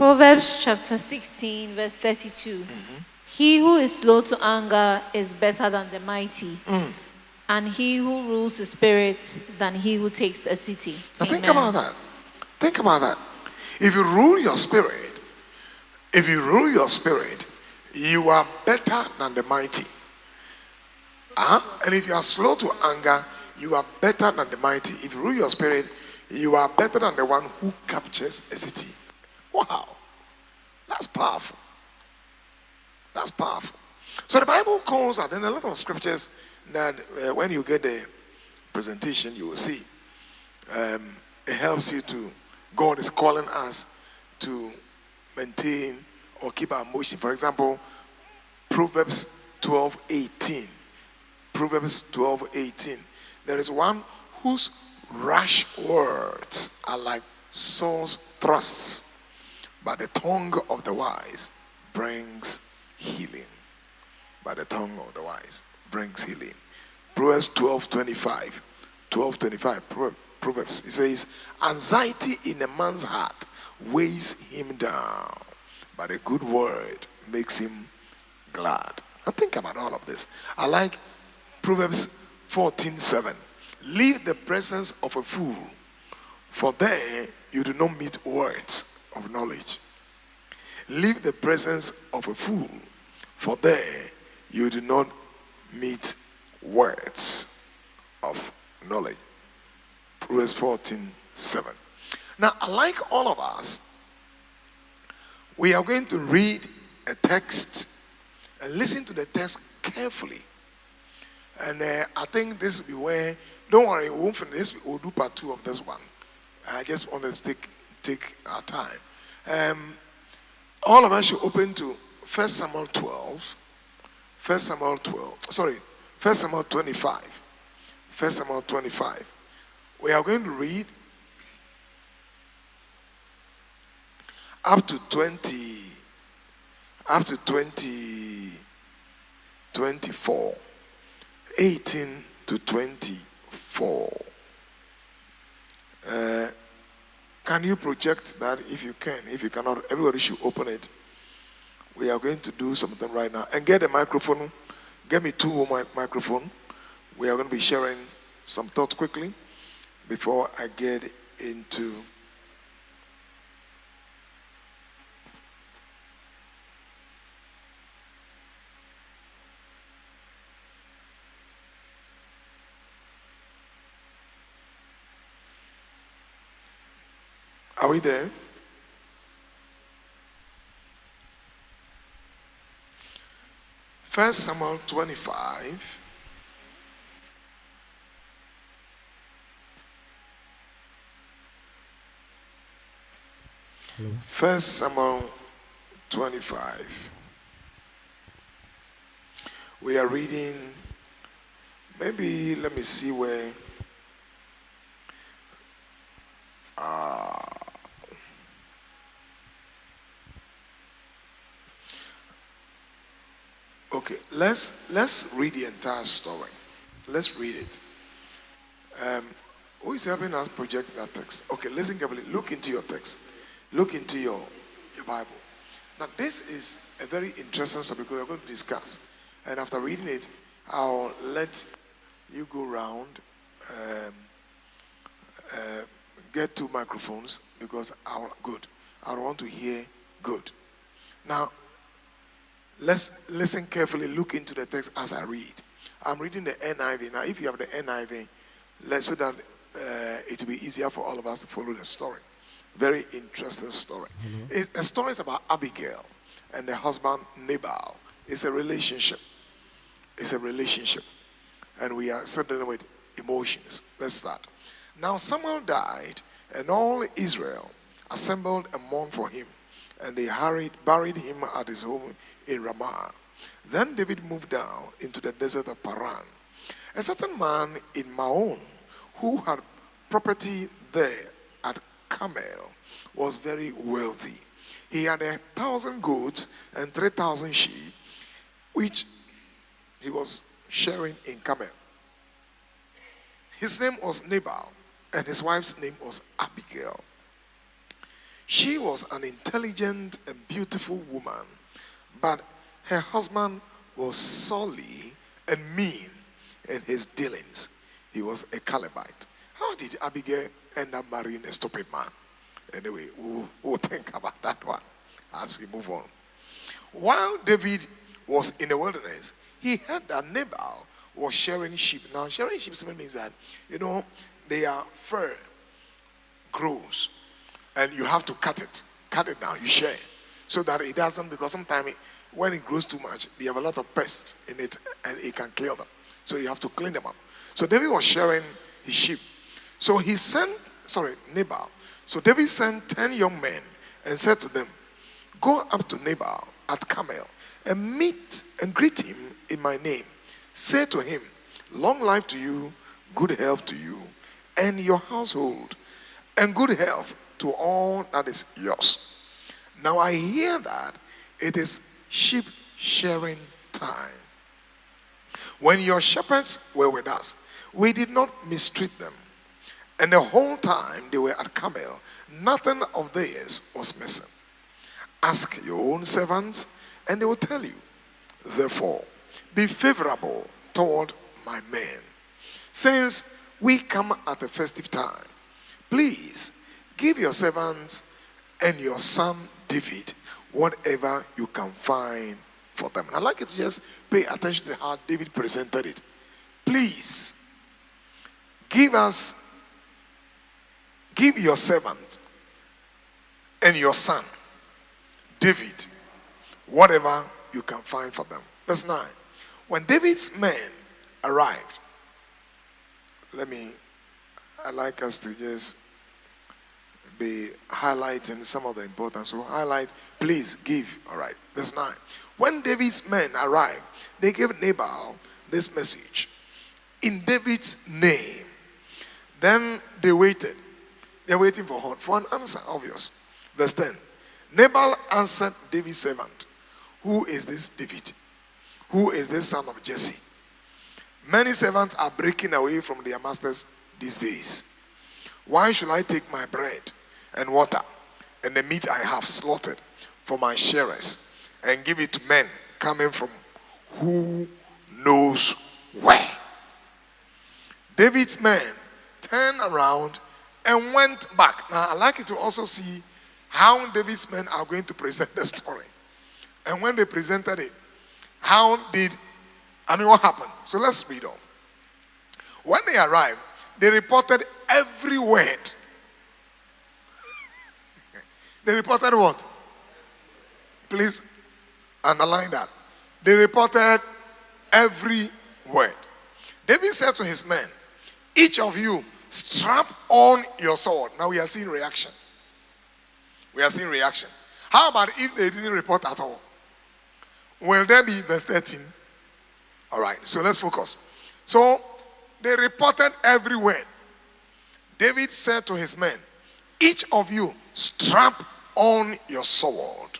Proverbs chapter 16, verse 32. He who is slow to anger is better than the mighty, and he who rules the spirit than he who takes a city. Now think about that. Think about that. If you rule your spirit, you are better than the mighty. And if you are slow to anger, you are better than the mighty. If you rule your spirit, you are better than the one who captures a city. Wow. That's powerful. That's powerful. So the Bible calls out in a lot of scriptures that when you get the presentation, you will see. It helps you to, God is calling us to maintain or keep our motion. For example, Proverbs 12:18. Proverbs 12:18. There is one whose rash words are like swords thrusts, but the tongue of the wise brings healing. But the tongue of the wise brings healing. Proverbs 12:25. 12:25. Proverbs. It says, anxiety in a man's heart weighs him down, but a good word makes him glad. Now think about all of this. I like Proverbs 14:7. Leave the presence of a fool, for there you do not meet words of knowledge. Leave the presence of a fool, for there you do not meet words of knowledge. Proverbs 14:7. Now, like all of us, we are going to read a text and listen to the text carefully. And I think this will be where, don't worry, we won't finish. We'll do part 2 of this one. I just wanted to take our time. All of us should open to 1 Samuel 12. 1 Samuel 25. 1 Samuel 25. We are going to read up to 24. 18 to 24. Can you project that if you can? If you cannot, everybody should open it. We are going to do something right now. And get a microphone. Get me 2 microphones. We are going to be sharing some thoughts quickly before I get into. Are we there? First Samuel 25. Hello. 1 Samuel 25. We are reading, maybe let me see where. Okay, let's read the entire story. Let's read it. Who is helping us project that text? Okay, listen carefully. Look into your text. Look into your Bible. Now, this is a very interesting subject we're going to discuss. And after reading it, I'll let you go around, get 2 microphones because I want to hear good. Now, let's listen carefully. Look into the text as I read. I'm reading the NIV. Now, if you have the NIV, so that it will be easier for all of us to follow the story. Very interesting story. The story is about Abigail and the husband Nabal. It's a relationship. It's a relationship. And we are still dealing with emotions. Let's start. Now Samuel died, and all Israel assembled and mourned for him. And they buried him at his home in Ramah. Then David moved down into the desert of Paran. A certain man in Maon, who had property there at Carmel, was very wealthy. He had 1,000 goats and 3,000 sheep, which he was sharing in Carmel. His name was Nabal, and his wife's name was Abigail. She was an intelligent and beautiful woman, but her husband was surly and mean in his dealings. He was a Calebite. How did Abigail end up marrying a stupid man? Anyway, we'll think about that one as we move on. While David was in the wilderness, he heard that Nabal was shearing sheep. Now, shearing sheep simply means that, their fur grows and you have to cut it down, you share, so that it doesn't, because sometimes when it grows too much, they have a lot of pests in it and it can kill them. So you have to clean them up. So David was shearing his sheep. So Nabal. So David sent 10 young men and said to them, "Go up to Nabal at Carmel and meet and greet him in my name. Say to him, 'Long life to you, good health to you and your household, and good health to all that is yours.' Now I hear that it is sheep shearing time. When your shepherds were with us, we did not mistreat them. And the whole time they were at Carmel, nothing of theirs was missing. Ask your own servants, and they will tell you. Therefore, be favorable toward my men. Since we come at a festive time, please give your servants and your son David whatever you can find for them." And I'd like you to just pay attention to how David presented it. Please, give your servant and your son David whatever you can find for them. Verse 9. When David's men arrived, I'd like us to just be highlighting some of the importance. So highlight, please give. All right. Verse 9. When David's men arrived, they gave Nabal this message in David's name. Then they waited. They're waiting for what? For an answer, obvious. Verse 10. Nabal answered David's servant, "Who is this David? Who is this son of Jesse? Many servants are breaking away from their masters these days. Why should I take my bread and water and the meat I have slaughtered for my sharers and give it to men coming from who knows where?" David's men turned around and went back. Now, I'd like you to also see how David's men are going to present the story. And when they presented it, what happened? So let's read on. When they arrived, they reported every word. They reported what? Please underline that. They reported every word. David said to his men, "Each of you strap on your sword." Now we are seeing reaction. How about if they didn't report at all? Will there be verse 13? All right, so let's focus. So they reported every word. David said to his men, "Each of you strap on your sword."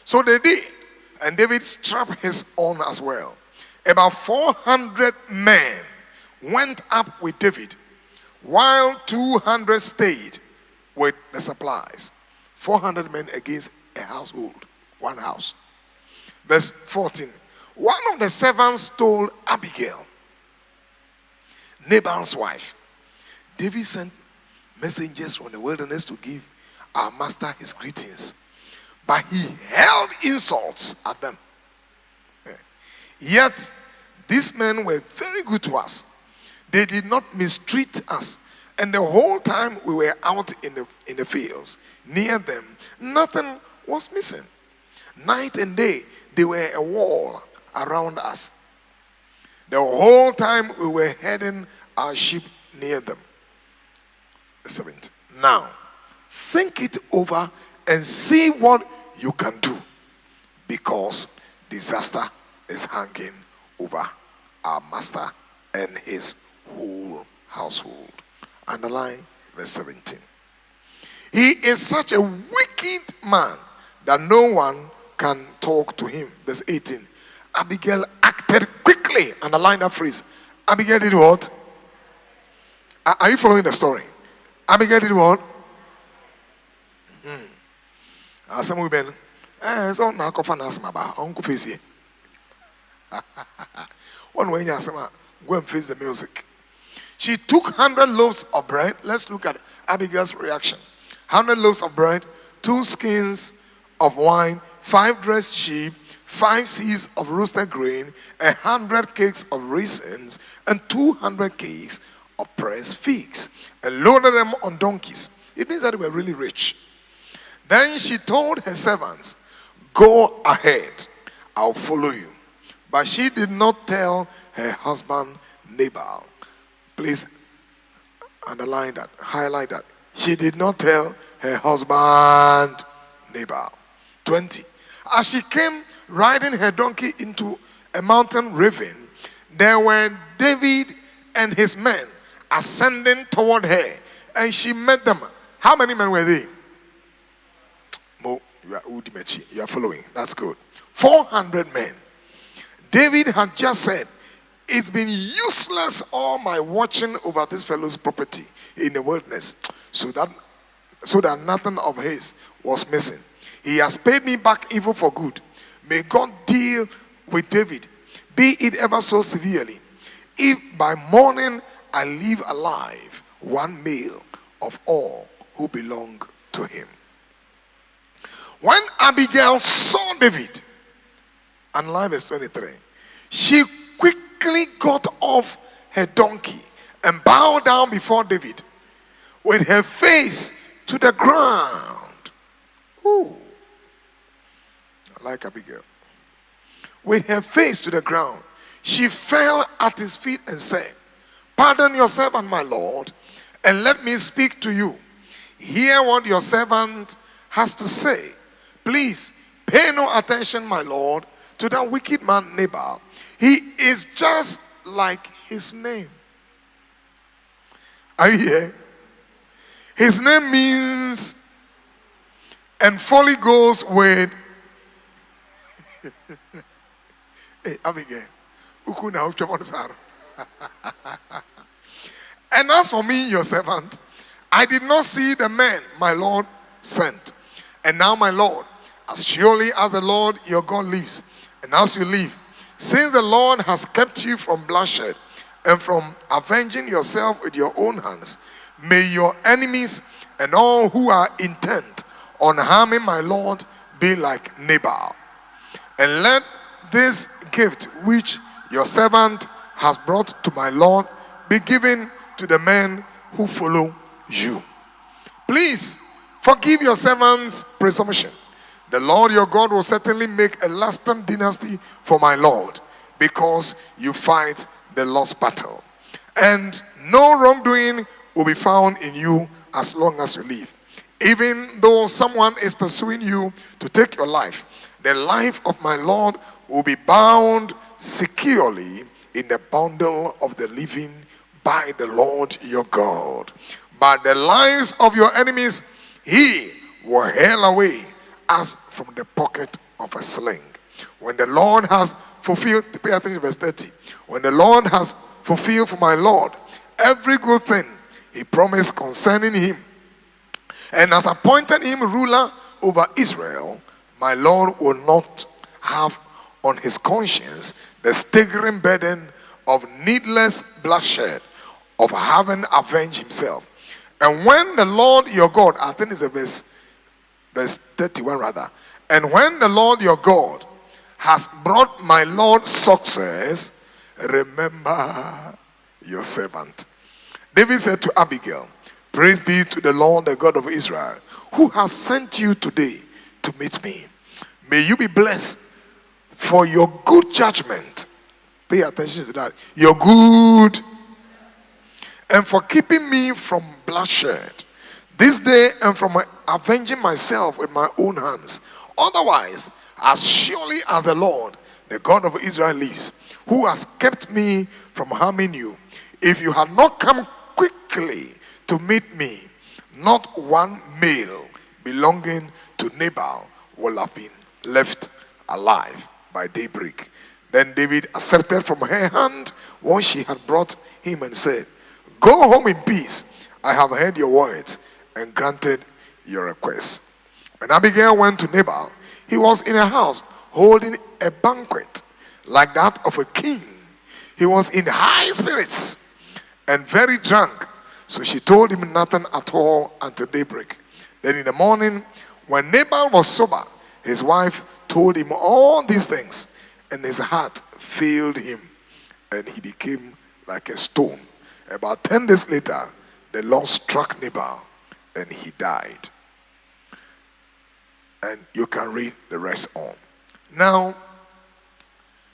So they did, and David strapped his on as well. About 400 men went up with David, while 200 stayed with the supplies. 400 men against a household, one house. Verse 14. One of the servants told Abigail, Nabal's wife, "David sent messengers from the wilderness to give our master his greetings, but he hurled insults at them. Yet these men were very good to us. They did not mistreat us, and the whole time we were out in the fields near them, nothing was missing. Night and day they were a wall around us. The whole time we were heading our sheep near them." 17. Now, think it over and see what you can do, because disaster is hanging over our master and his whole household. Underline verse 17. He is such a wicked man that no one can talk to him. Verse 18. Abigail acted quickly. Underline that phrase. Abigail did what? Are you following the story? Abigail did what? Some women, so now coffee and ask my uncle face here. One way, go and face the music. She took 100 loaves of bread. Let's look at Abigail's reaction. 100 loaves of bread, 2 skins of wine, 5 dressed sheep, 5 seahs of roasted grain, 100 cakes of raisins, and 200 cakes of pressed figs, and loaded them on donkeys. It means that they were really rich. Then she told her servants, "Go ahead, I'll follow you." But she did not tell her husband Nabal. Please underline that, highlight that. She did not tell her husband Nabal. 20. As she came riding her donkey into a mountain ravine, there were David and his men ascending toward her, and she met them. How many men were they? Mo, you are following. That's good. 400 men. David had just said, "It's been useless all my watching over this fellow's property in the wilderness, so that nothing of his was missing. He has paid me back evil for good. May God deal with David, be it ever so severely, if by morning I leave alive one male of all who belong to him." When Abigail saw David, and live verse 23, she quickly got off her donkey and bowed down before David with her face to the ground. Ooh. I like Abigail. With her face to the ground, she fell at his feet and said, "Pardon your servant, my lord, and let me speak to you. Hear what your servant has to say. Please pay no attention, my lord, to that wicked man Nabal. He is just like his name." Are you here? His name means, and folly goes with. Hey, Abigail. "And as for me, your servant, I did not see the man my Lord sent. And now, my Lord, as surely as the Lord your God lives, and as you live, since the Lord has kept you from bloodshed and from avenging yourself with your own hands, may your enemies and all who are intent on harming my Lord be like Nabal. And let this gift which your servant has brought to my Lord be given to the men who follow you. Please forgive your servant's presumption. The Lord your God will certainly make a lasting dynasty for my Lord, because you fight the lost battle. And no wrongdoing will be found in you as long as you live. Even though someone is pursuing you to take your life, the life of my Lord will be bound securely in the bundle of the living by the Lord your God. But the lives of your enemies he will hale away as from the pocket of a sling. When the Lord has fulfilled," pay attention to verse 30. "When the Lord has fulfilled for my Lord every good thing he promised concerning him, and has appointed him ruler over Israel, my Lord will not have on his conscience the staggering burden of needless bloodshed, of having avenged himself. And when the Lord your God," I think it's a verse 31 rather. "And when the Lord your God has brought my Lord success, remember your servant." David said to Abigail, "Praise be to the Lord, the God of Israel, who has sent you today to meet me. May you be blessed for your good judgment." Pay attention to that. Your good. "And for keeping me from bloodshed this day, and from avenging myself with my own hands. Otherwise, as surely as the Lord, the God of Israel lives, who has kept me from harming you, if you had not come quickly to meet me, not one male belonging to Nabal will have been left alive by daybreak." Then David accepted from her hand what she had brought him and said, "Go home in peace. I have heard your words and granted your request." When Abigail went to Nabal, he was in a house holding a banquet like that of a king. He was in high spirits and very drunk. So she told him nothing at all until daybreak. Then in the morning, when Nabal was sober, his wife told him all these things, and his heart failed him, and he became like a stone. About 10 days later, the Lord struck Nabal, and he died. And you can read the rest on. Now,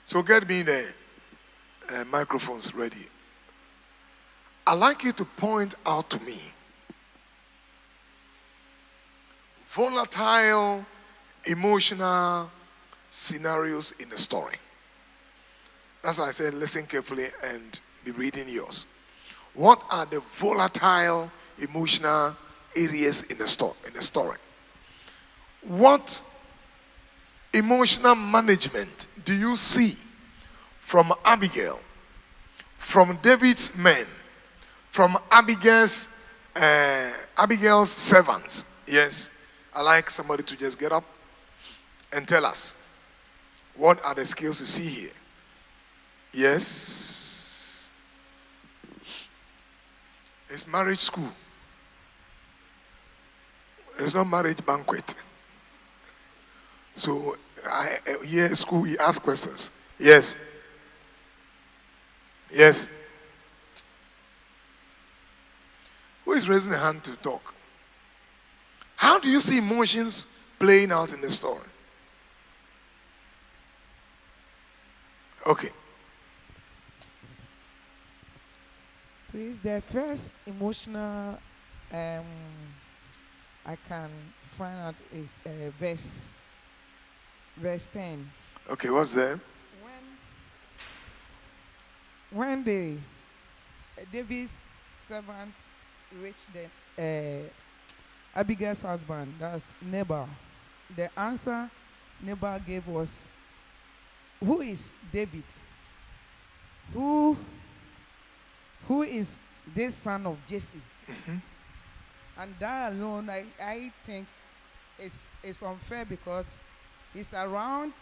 so get me the microphones ready. I'd like you to point out to me volatile, emotional scenarios in the story. That's why I said listen carefully and be reading yours. What are the volatile, emotional areas in the story? What emotional management do you see from Abigail, from David's men, from Abigail's servants? Yes, I like somebody to just get up and tell us what are the skills you see here. Yes, it's marriage school. It's not marriage banquet. So here school we ask questions. Yes. Yes. Who is raising a hand to talk? How do you see emotions playing out in the story? Okay. Please, the first emotional I can find out is verse 10. Okay, what's there? When David's servants reached the Abigail's husband, that's Nabal, the answer Nabal gave was, "Who is David? Who is this son of Jesse?" Mm-hmm. And that alone, I think is unfair, because he's around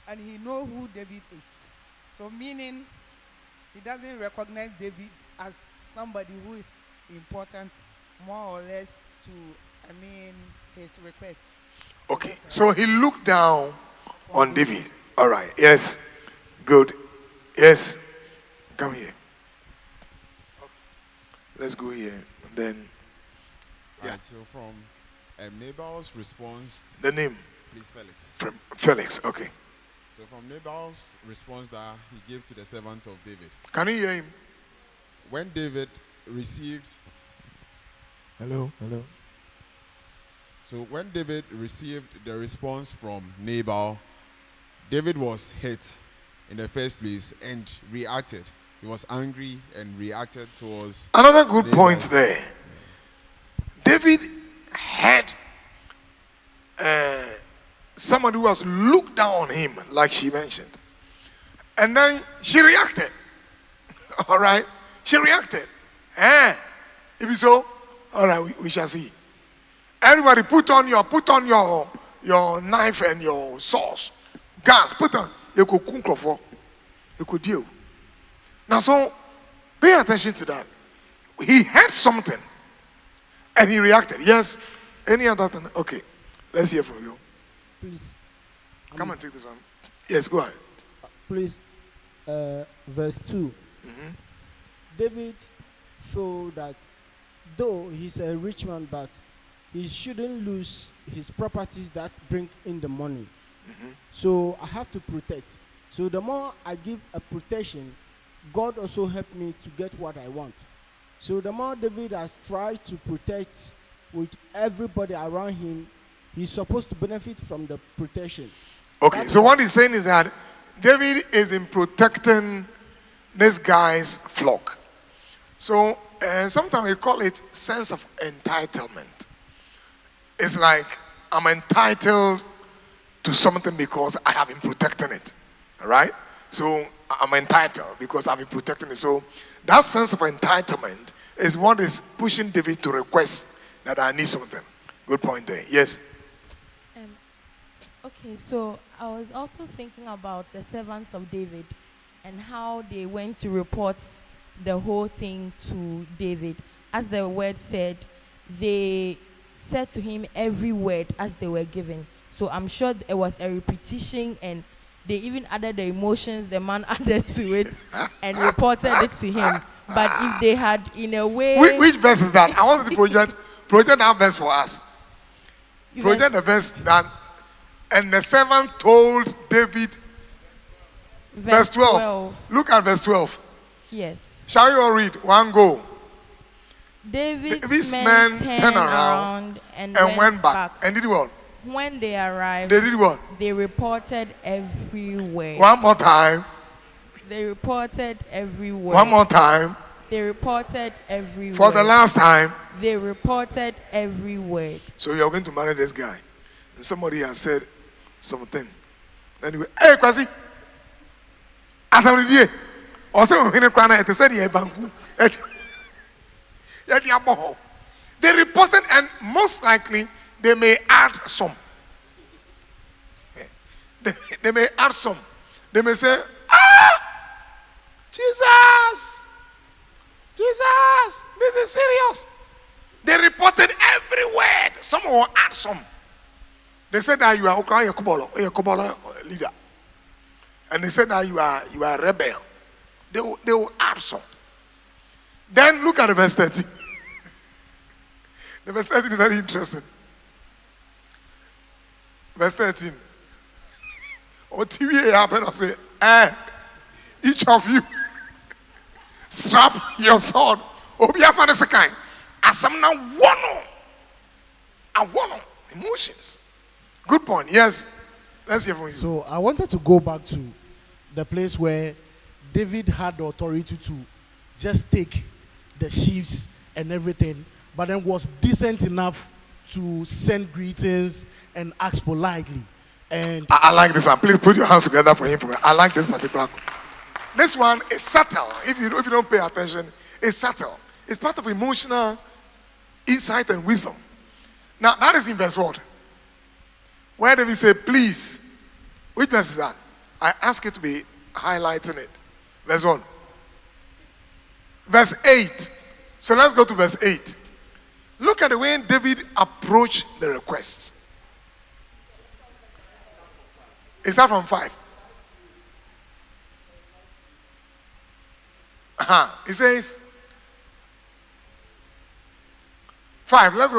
and he knows who David is. So meaning he doesn't recognize David as somebody who is important, more or less, to his request. Okay, so he looked down on David. All right, yes, good. Yes, come here. Let's go here. And then, yeah. Right, so from Nabal's response, The name? please, Felix. From Felix, okay. So from Nabal's response that he gave to the servant of David, Can you hear him? when David received, Hello. so when David received the response from Nabal, David was hit in the first place and reacted. He was angry and reacted towards Another good Nabal's- point there. David had somebody who was looked down on him, like she mentioned. And then she reacted. All right? She reacted. If it's so, all right, we shall see. Everybody put on your knife and your sauce. Gas, put on. You could cook for. You could deal. Now, so pay attention to that. He had something and he reacted. Yes. Any other thing? Okay. Let's hear from you. Please. Come and take this one. Yes, go ahead. Please, verse 2. Mm-hmm. David felt that though he's a rich man, but he shouldn't lose his properties that bring in the money. Mm-hmm. So I have to protect. So the more I give a protection, God also helped me to get what I want. So the more David has tried to protect with everybody around him, he's supposed to benefit from the protection. Okay, That so is- what he's saying is that David is in protecting this guy's flock. So sometimes we call it sense of entitlement. It's like I'm entitled to something because I have been protecting it. All right? So I'm entitled because I've been protecting it. So that sense of entitlement is what is pushing David to request that I need something. Good point there. Yes. Okay, so I was also thinking about the servants of David and how they went to report the whole thing to David. As the word said, they said to him every word as they were given. So I'm sure it was a repetition, and they even added the emotions the man added to it and reported it to him. But if they had, in a way, Which verse is that? I want to project that verse for us. Project the verse that, and the servant told David, verse 12. Look at verse 12. Yes. Shall you all read? One go. David's men turned around and went back. And did what? When they arrived, They did what? they reported everywhere. One more time. They reported everywhere. One more time. They reported everywhere. For the last time. They reported every word. So you're going to marry this guy. And somebody has said something. Anyway, hey, Kwasi. Atamidi. Also, when they said, they reported, and most likely they may add some. They may add some. They may say, Jesus, this is serious. They reported every word. Some will add some. They said that you are Okubolo leader. And they said that you are a rebel. They will add some. Then look at the verse 13. The verse 13 is very interesting. Verse 13. What TV happened? I say, each of you strap your sword. Emotions. Good point. Yes. Let's hear from you. So I wanted to go back to the place where David had the authority to just take the sheaves and everything, but then was decent enough to send greetings and ask politely. And I like this one. Please put your hands together for him. I like this particular. This one is subtle. If you don't pay attention, it's subtle. It's part of emotional insight and wisdom. Now that is in verse what? Where David say, please. Which verse is that? I ask you to be highlighting it. Verse 1. Verse 8. So let's go to verse 8. Look at the way David approached the request. Is that from 5? It says 5. Let's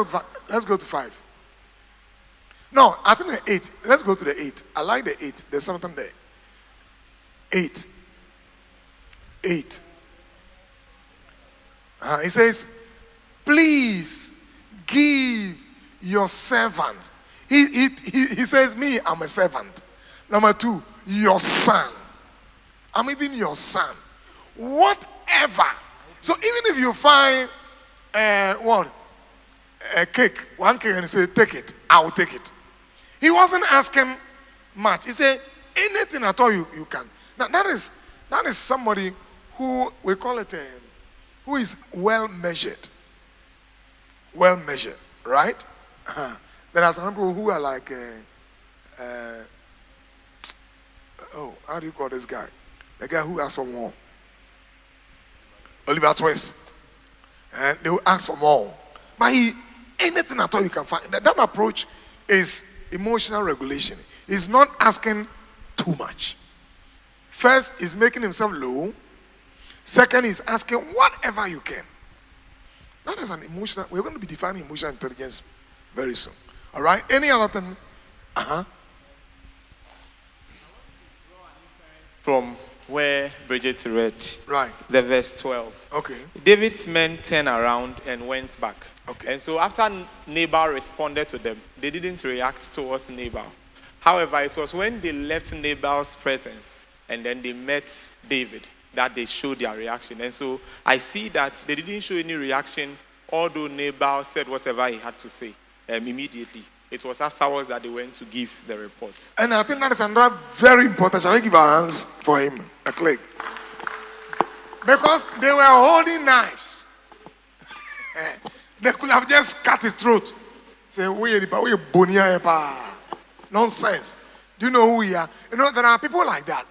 go to 5. No, I think the 8. Let's go to the 8. I like the 8. There's something there. 8. It says, please give your servant. He says, me, I'm a servant. Number 2, your son. I'm even your son. Whatever. So even if you find a cake, one cake, and you say, take it, I will take it. He wasn't asking much. He said, anything at all you can. Now that is somebody who we call it who is well measured. Well measured, right? There are some people who are like how do you call this guy? The guy who asks for more. Oliver Twist. And they will ask for more. But anything at all you can find. That approach is emotional regulation. He's not asking too much. First, he's making himself low. Second, he's asking whatever you can. That is an emotional. We're going to be defining emotional intelligence very soon. All right? Any other thing? From where Bridget read, right, the verse 12. Okay. David's men turned around and went back. Okay. And so after Nabal responded to them, they didn't react towards Nabal. However, it was when they left Nabal's presence and then they met David that they showed their reaction. And so I see that they didn't show any reaction, although Nabal said whatever he had to say immediately. It was afterwards that they went to give the report. And I think that is another very important. Shall we give our hands for him a click? Because they were holding knives. They could have just cut his throat. Say, we bonia. Nonsense. Do you know who we are? You know, there are people like that.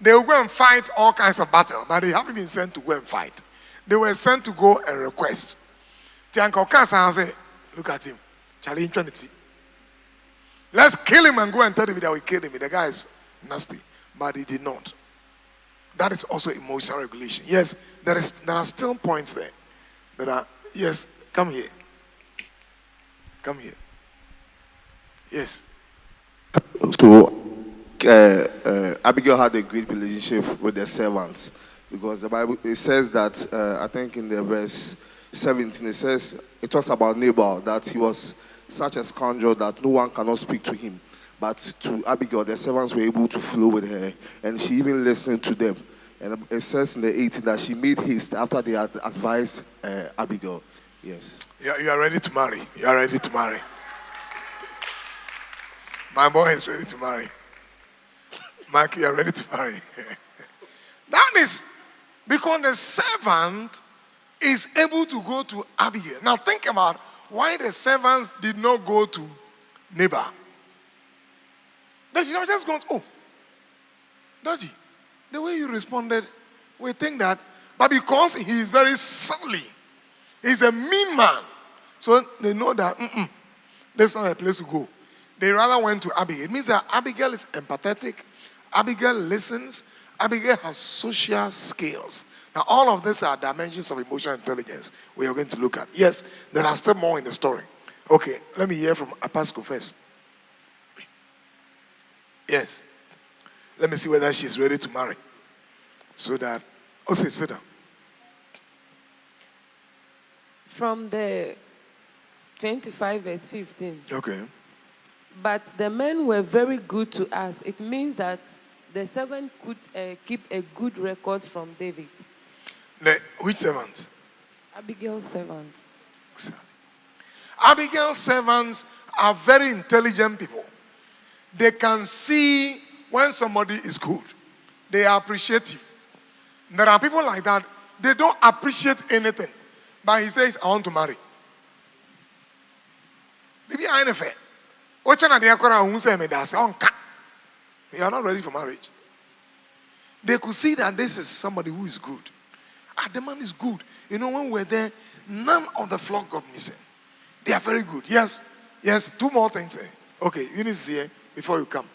They will go and fight all kinds of battles, but they haven't been sent to go and fight. They were sent to go and request. Tianko Kasa say, look at him. Charlie Trinity. Let's kill him and go and tell him that we killed him. The guy is nasty. But he did not. That is also emotional regulation. Yes, there are still points there. Yes, come here. Come here. Yes. So, Abigail had a great relationship with the servants because the Bible, it says that, I think in the verse 17, it says, it talks about Nabal, that he was such a scoundrel that no one cannot speak to him. But to Abigail, the servants were able to flow with her, and she even listened to them. And it says in the 18 that she made haste after they had advised Abigail. Yes. You are ready to marry. You are ready to marry. My boy is ready to marry. Mike, you are ready to marry. That is because the servant is able to go to Abigail. Now think about why the servants did not go to Nabal. They just gone, oh, Daddy, the way you responded, we think that, but because he is very silly, he's a mean man, so they know that that's not a place to go. They rather went to Abigail. It means that Abigail is empathetic. Abigail listens. Abigail has social skills. Now, all of these are dimensions of emotional intelligence we are going to look at. Yes, there are still more in the story. Okay, let me hear from Apasco first. Yes. Let me see whether she's ready to marry. So that, sit down. From the 25 verse 15. Okay. But the men were very good to us. It means that the servant could keep a good record from David. Which servant? Abigail's servant. Abigail's servants are very intelligent people. They can see when somebody is good. They are appreciative. There are people like that. They don't appreciate anything. But he says, I want to marry. Maybe I ain't fair. You are not ready for marriage. They could see that this is somebody who is good. The man is good. You know, when we're there, none of the flock got missing. They are very good. Yes, two more things. Okay, you need to see it before you come.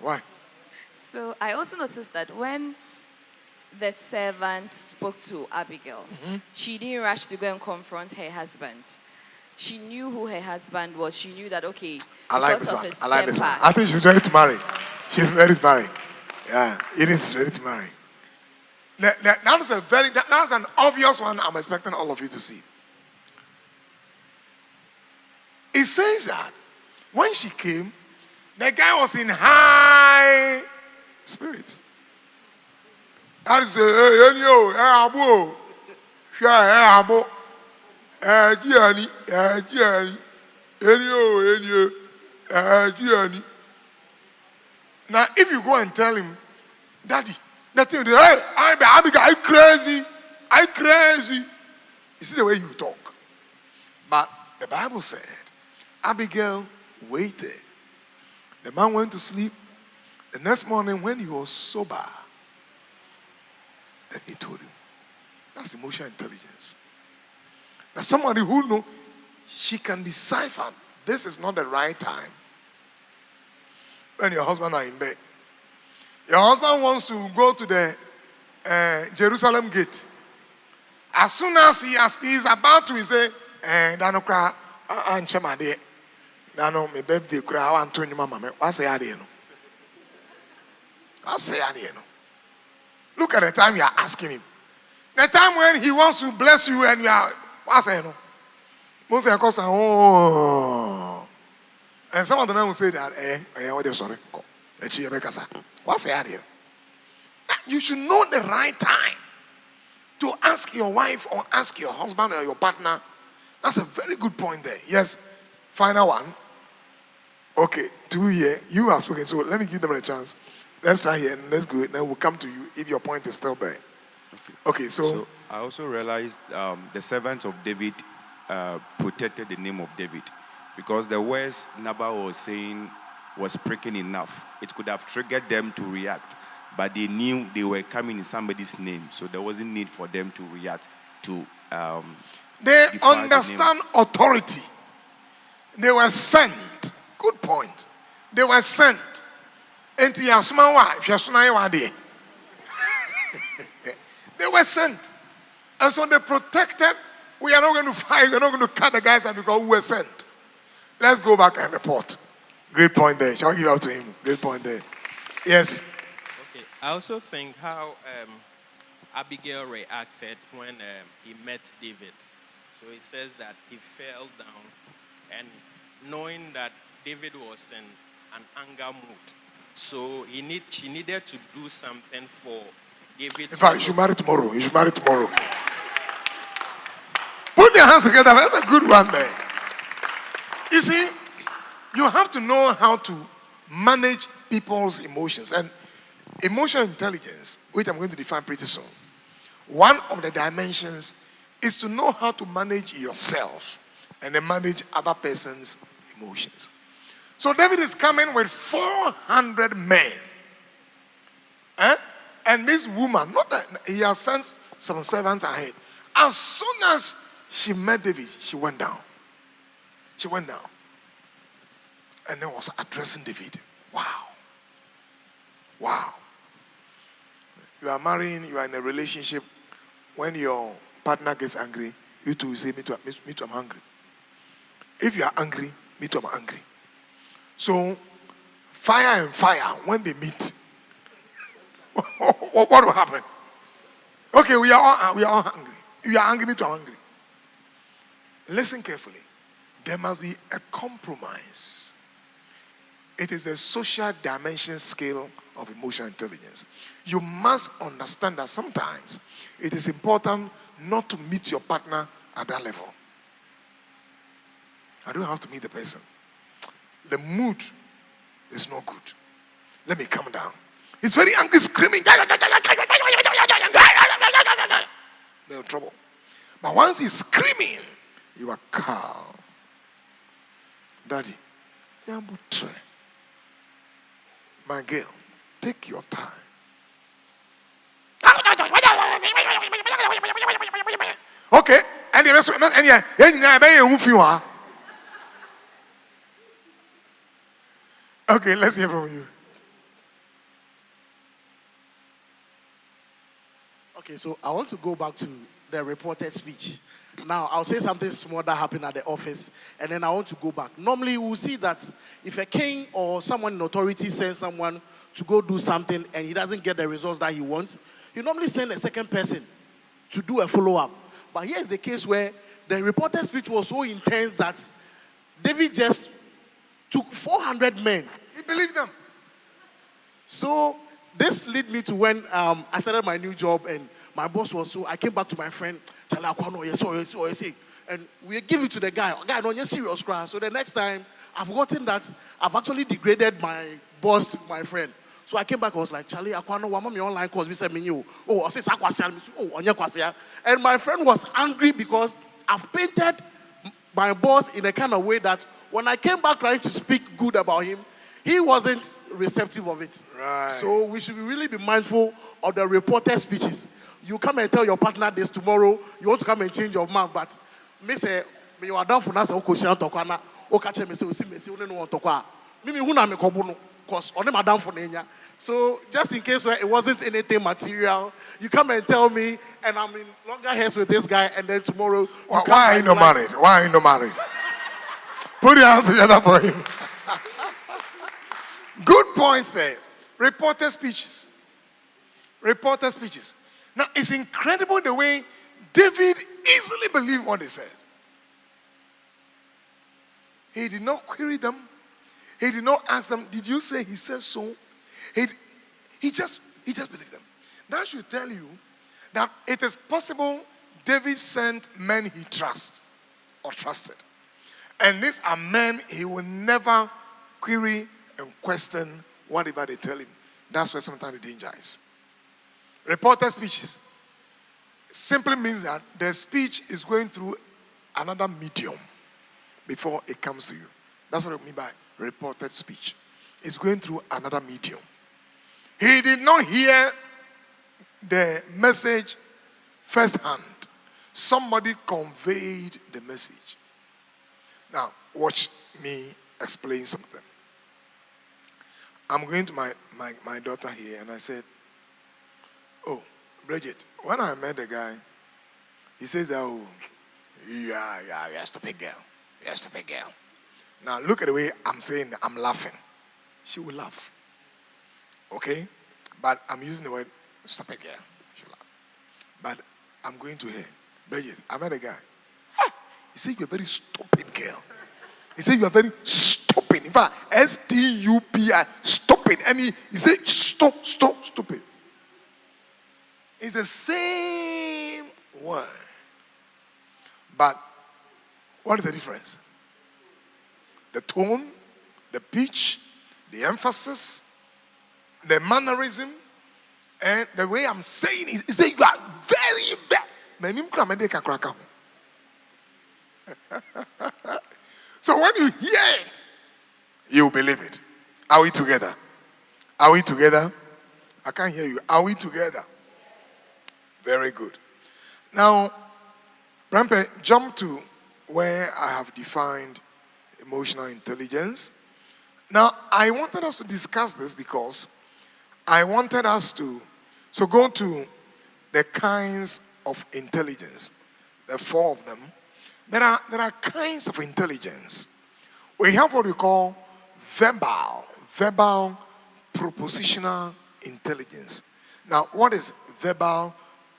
Why? So I also noticed that when the servant spoke to Abigail, she didn't rush to go and confront her husband. She knew who her husband was. She knew that, okay, I like this one. I think she's ready to marry. She's ready to marry. Yeah, it is ready to marry. That's an obvious one I'm expecting all of you to see. It says that when she came, the guy was in high spirits. That is now, if you go and tell him, Daddy, nothing, hey, I'm crazy. I'm crazy. You see the way you talk. But the Bible said, Abigail waited. The man went to sleep. The next morning, when he was sober, then he told him. That's emotional intelligence. Now, somebody who knows, she can decipher this is not the right time. When your husband are in bed. Your husband wants to go to the Jerusalem gate. As soon as he is about to, he say, Dano kra anchema de. Dano me birthday kra I want to mama me. What say ade no? What say ade no? Look at the time you are asking him. The time when he wants to bless you and you are what say no? Most of the oh. And some of the men will say that, what are you sorry? What's the idea? You should know the right time to ask your wife or ask your husband or your partner. That's a very good point there. Yes. Final one. Okay, 2 years. You have spoken, so let me give them a chance. Let's try here and let's go. Then we'll come to you if your point is still there. Okay, so I also realized the servants of David protected the name of David, because the words Nabal was saying was pricking enough. It could have triggered them to react, but they knew they were coming in somebody's name, so there wasn't need for them to react to. They understand authority. They were sent. Good point. They were sent. And they were sent. And so they protected. We are not going to fight. We're not going to cut the guys out because we were sent. Let's go back and report. Great point there. Shall I give out to him? Great point there. Yes. Okay. I also think how Abigail reacted when he met David. So it says that he fell down, and knowing that David was in an anger mood, so she needed to do something for David. In fact, you should marry tomorrow. You should marry tomorrow. Put your hands together. That's a good one there. You see, you have to know how to manage people's emotions. And emotional intelligence, which I'm going to define pretty soon, one of the dimensions is to know how to manage yourself and then manage other person's emotions. So David is coming with 400 men. And this woman, not that he has sent some servants ahead. As soon as she met David, she went down. She went down. And then was addressing David. Wow. Wow. You are marrying, you are in a relationship. When your partner gets angry, you too say, me too, I'm hungry. If you are angry, me too, I'm angry. So, fire and fire, when they meet, what will happen? Okay, we are all hungry. If you are angry, me too, I'm hungry. Listen carefully. There must be a compromise. It is the social dimension scale of emotional intelligence. You must understand that sometimes it is important not to meet your partner at that level. I don't have to meet the person. The mood is not good. Let me calm down. He's very angry, screaming. They're in trouble. But once he's screaming, you are calm. Daddy, my girl, take your time. Okay, okay, let's hear from you. Okay, so I want to go back to the reported speech. Now, I'll say something small that happened at the office, and then I want to go back. Normally, we'll see that if a king or someone in authority sends someone to go do something and he doesn't get the results that he wants, he normally sends a second person to do a follow-up. But here's the case where the reported speech was so intense that David just took 400 men. He believed them. So this led me to when I started my new job, and my boss was so, I came back to my friend, and we give it to the guy. Guy, no, you're serious, cry. So the next time, I've forgotten that I've actually degraded my boss to my friend. So I came back, I was like, Charlie, Aquano, one of my online course, we said, oh, I said, oh, and my friend was angry because I've painted my boss in a kind of way that when I came back trying to speak good about him, he wasn't receptive of it. Right. So we should really be mindful of the reported speeches. You come and tell your partner this tomorrow, you want to come and change your mind, but me say, me you are down for us, okay, me because on them are down for Nenya. So just in case where it wasn't anything material, you come and tell me, and I'm in longer hairs with this guy, and then tomorrow. Why are you not married? Why are you not married? Put your hands together for him. Good point there. Reporter speeches. Reporter speeches. Now it's incredible the way David easily believed what they said. He did not query them. He did not ask them, did you say he said so? He just believed them. That should tell you that it is possible David sent men he trusts or trusted. And these are men he will never query and question whatever they tell him. That's where sometimes the danger is. Reported speeches simply means that the speech is going through another medium before it comes to you. That's what I mean by reported speech. It's going through another medium. He did not hear the message firsthand. Somebody conveyed the message. Now, watch me explain something. I'm going to my daughter here, and I said, "Oh, Bridget, when I met the guy, he says that, oh, yeah, you're a stupid girl. You're a stupid girl." Now, look at the way I'm saying that. I'm laughing. She will laugh. Okay? But I'm using the word stupid girl. She will laugh. But I'm going to her. Bridget, I met a guy. He said, "You're a very stupid girl." He said, "You are very stupid." In fact, S-T-U-P-I, stupid. And he said, stupid. It's the same word. But what is the difference? The tone, the pitch, the emphasis, the mannerism, and the way I'm saying it. He said, "You are very, very." So when you hear it, you believe it. Are we together? Are we together? I can't hear you. Are we together? Very good. Now, Brampe, jump to where I have defined emotional intelligence. Now, I wanted us to discuss this because I wanted us to go to the kinds of intelligence, the four of them. There are kinds of intelligence. We have what we call verbal propositional intelligence. Now, what is verbal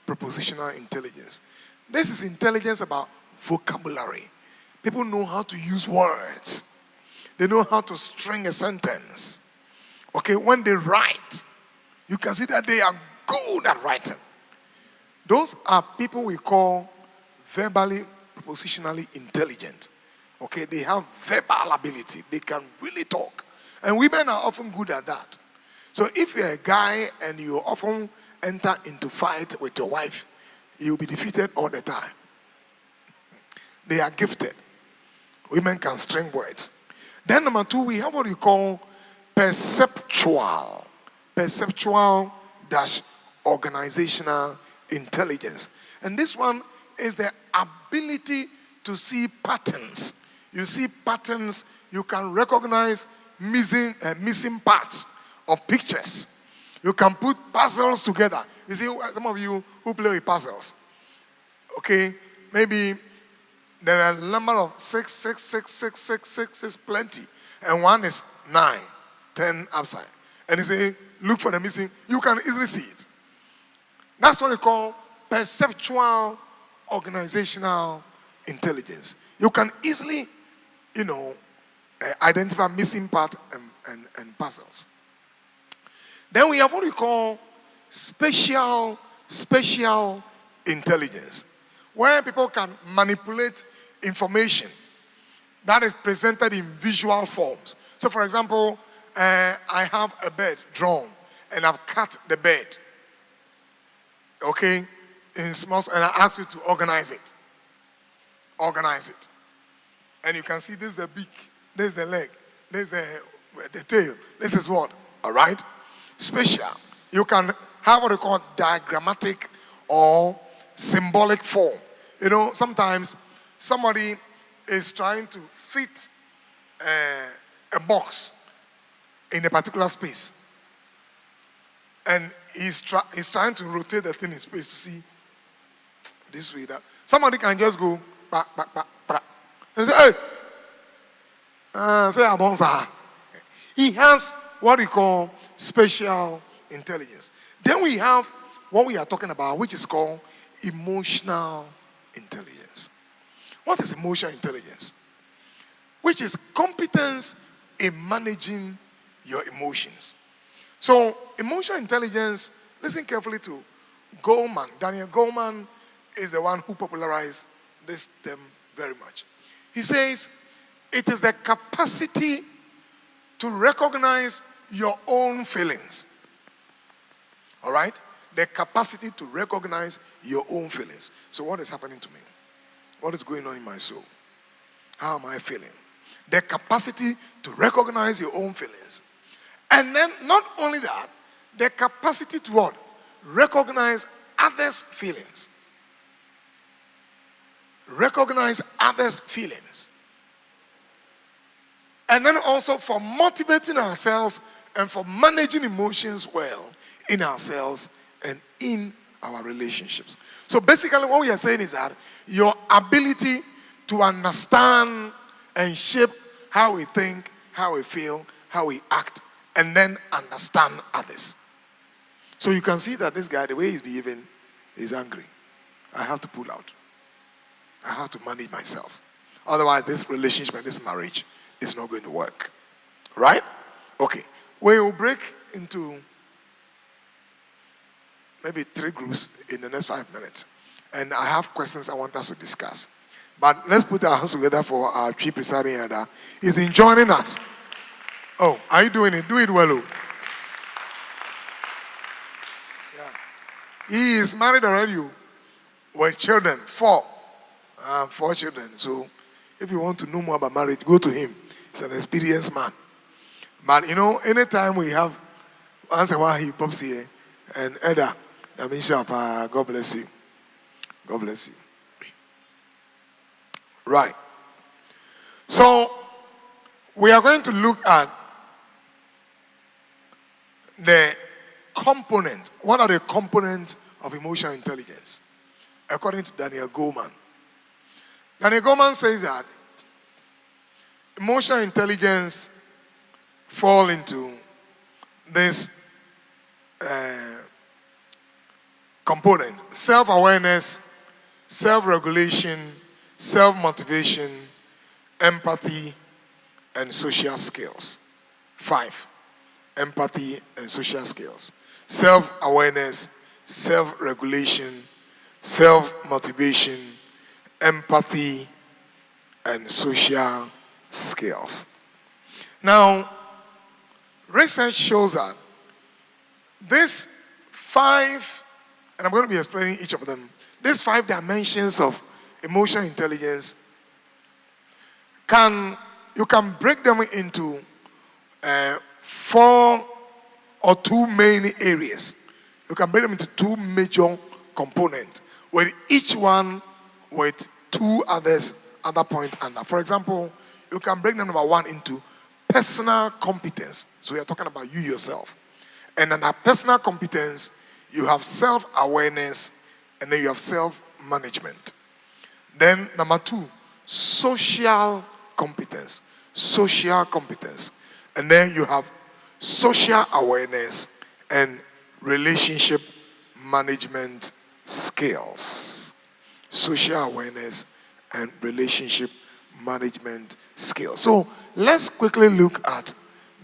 propositional intelligence? This is intelligence about vocabulary. People know how to use words. They know how to string a sentence. Okay, when they write, you can see that they are good at writing. Those are people we call verbally propositionally intelligent. Okay, they have verbal ability. They can really talk. And women are often good at that. So if you're a guy and you often enter into fight with your wife, you'll be defeated all the time. They are gifted. Women can string words. Then number two, we have what we call perceptual organizational intelligence. And this one is the ability to see patterns. You see patterns, you can recognize missing parts of pictures. You can put puzzles together. You see, some of you who play with puzzles, okay, maybe there are a number of 6 is plenty, and 1 is 9, 10 upside. And you say, look for the missing, you can easily see it. That's what we call perceptual organizational intelligence. You can easily, identify missing part and puzzles. Then we have what we call spatial intelligence, where people can manipulate information that is presented in visual forms. So, for example, I have a bed drawn, and I've cut the bed, okay, in small, and I ask you to organize it. Organize it. And you can see this is the beak, this is the leg, this is the tail, this is what, all right? Spatial. You can have what we call diagrammatic or symbolic form. Sometimes somebody is trying to fit a box in a particular space. And he's trying to rotate the thing in space to see this way, that. Somebody can just go, back, and say, hey, say abonsa. He has what we call spatial intelligence. Then we have what we are talking about, which is called emotional intelligence. What is emotional intelligence? Which is competence in managing your emotions. So, emotional intelligence, listen carefully to Goleman. Daniel Goleman is the one who popularized this term very much. He says, it is the capacity to recognize your own feelings. All right? The capacity to recognize your own feelings. So, what is happening to me? What is going on in my soul? How am I feeling? The capacity to recognize your own feelings. And then, not only that, the capacity to what? Recognize others' feelings. Recognize others' feelings. And then also for motivating ourselves and for managing emotions well in ourselves and in our relationships. So basically what we are saying is that your ability to understand and shape how we think, how we feel, how we act, and then understand others. So you can see that this guy, the way he's behaving, is angry. I have to pull out. I have to manage myself. Otherwise, this relationship and this marriage is not going to work. Right? Okay. We will break into maybe 3 groups in the next 5 minutes. And I have questions I want us to discuss. But let's put our hands together for our chief presiding elder. He's been joining us. Oh, are you doing it? Do it well. Yeah. He is married already with children, 4 children. So if you want to know more about marriage, go to him. He's an experienced man. But you know, anytime we have, once in a while he pops here, and Edda, I mean, God bless you. God bless you. Right. So, we are going to look at the component. What are the components of emotional intelligence? According to Daniel Goleman. Daniel Goleman says that emotional intelligence fall into this component: self-awareness, self-regulation, self-motivation, empathy, and social skills. 5. Empathy and social skills. Self-awareness, self-regulation, self-motivation, empathy, and social skills. Now, research shows that these 5, and I'm going to be explaining each of them, these 5 dimensions of emotional intelligence, you can break them into 4 or 2 main areas. You can break them into 2 major components, with each one with 2 other points under. For example, you can break them, number 1, into personal competence. So we are talking about you yourself. And under personal competence, you have self-awareness, and then you have self-management. Then number 2, social competence. Social competence. And then you have social awareness and relationship management skills. Social awareness and relationship management skills. So let's quickly look at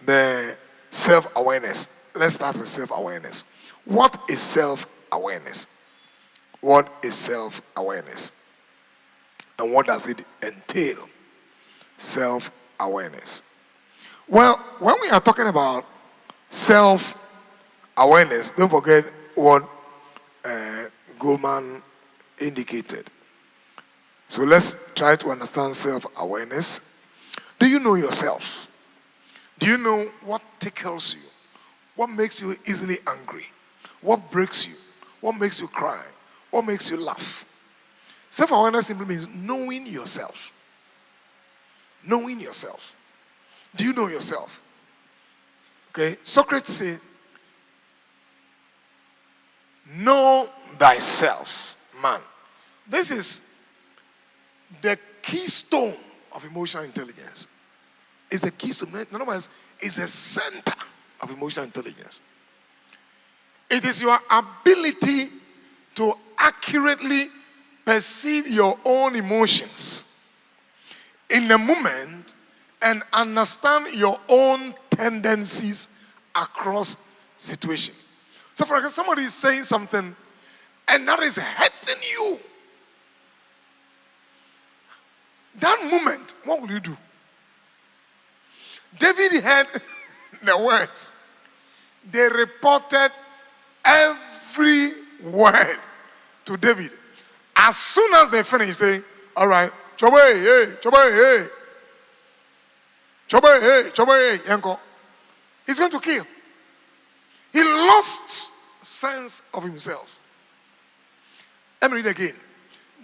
the self-awareness. Let's start with self-awareness. What is self-awareness? What is self-awareness? And what does it entail? Self-awareness. Well, when we are talking about self-awareness, don't forget what Goleman indicated. So let's try to understand self-awareness. Do you know yourself? Do you know what tickles you? What makes you easily angry? What breaks you? What makes you cry? What makes you laugh? Self-awareness simply means knowing yourself. Knowing yourself. Do you know yourself? Okay, Socrates said, know thyself, man. This is the keystone of emotional intelligence. It's the keystone. In other words, it's the center of emotional intelligence. It is your ability to accurately perceive your own emotions in the moment and understand your own tendencies across situations. So for example, somebody is saying something and that is hurting you. That moment, what will you do? David heard the words. They reported every word to David. As soon as they finish, say, all right, chobe, hey, chobe, hey. Chobe, hey, chobe, hey, yanko. He's going to kill. He lost sense of himself. Let me read again.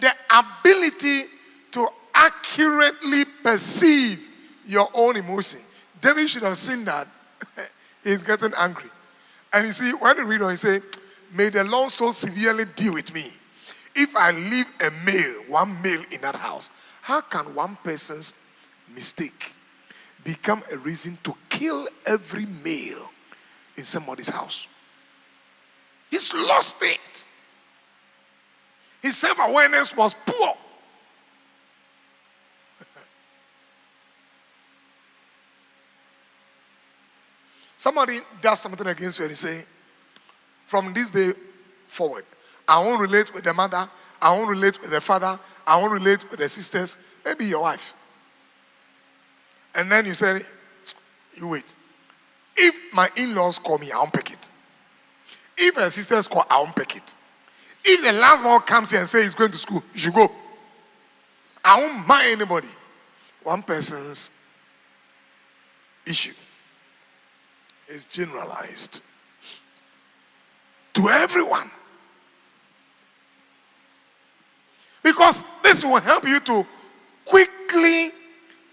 The ability to accurately perceive your own emotion. David should have seen that. He's getting angry. And you see, when you read on, he say, may the Lord so severely deal with me. If I leave one male in that house, how can one person's mistake become a reason to kill every male in somebody's house? He's lost it. His self-awareness was poor. Somebody does something against you and you say, from this day forward, I won't relate with the mother, I won't relate with the father, I won't relate with the sisters, maybe your wife. And then you say, you wait. If my in-laws call me, I won't pick it. If her sisters call, I won't pick it. If the last one comes here and says he's going to school, you should go. I won't mind anybody. One person's issue is generalized to everyone. Because this will help you to quickly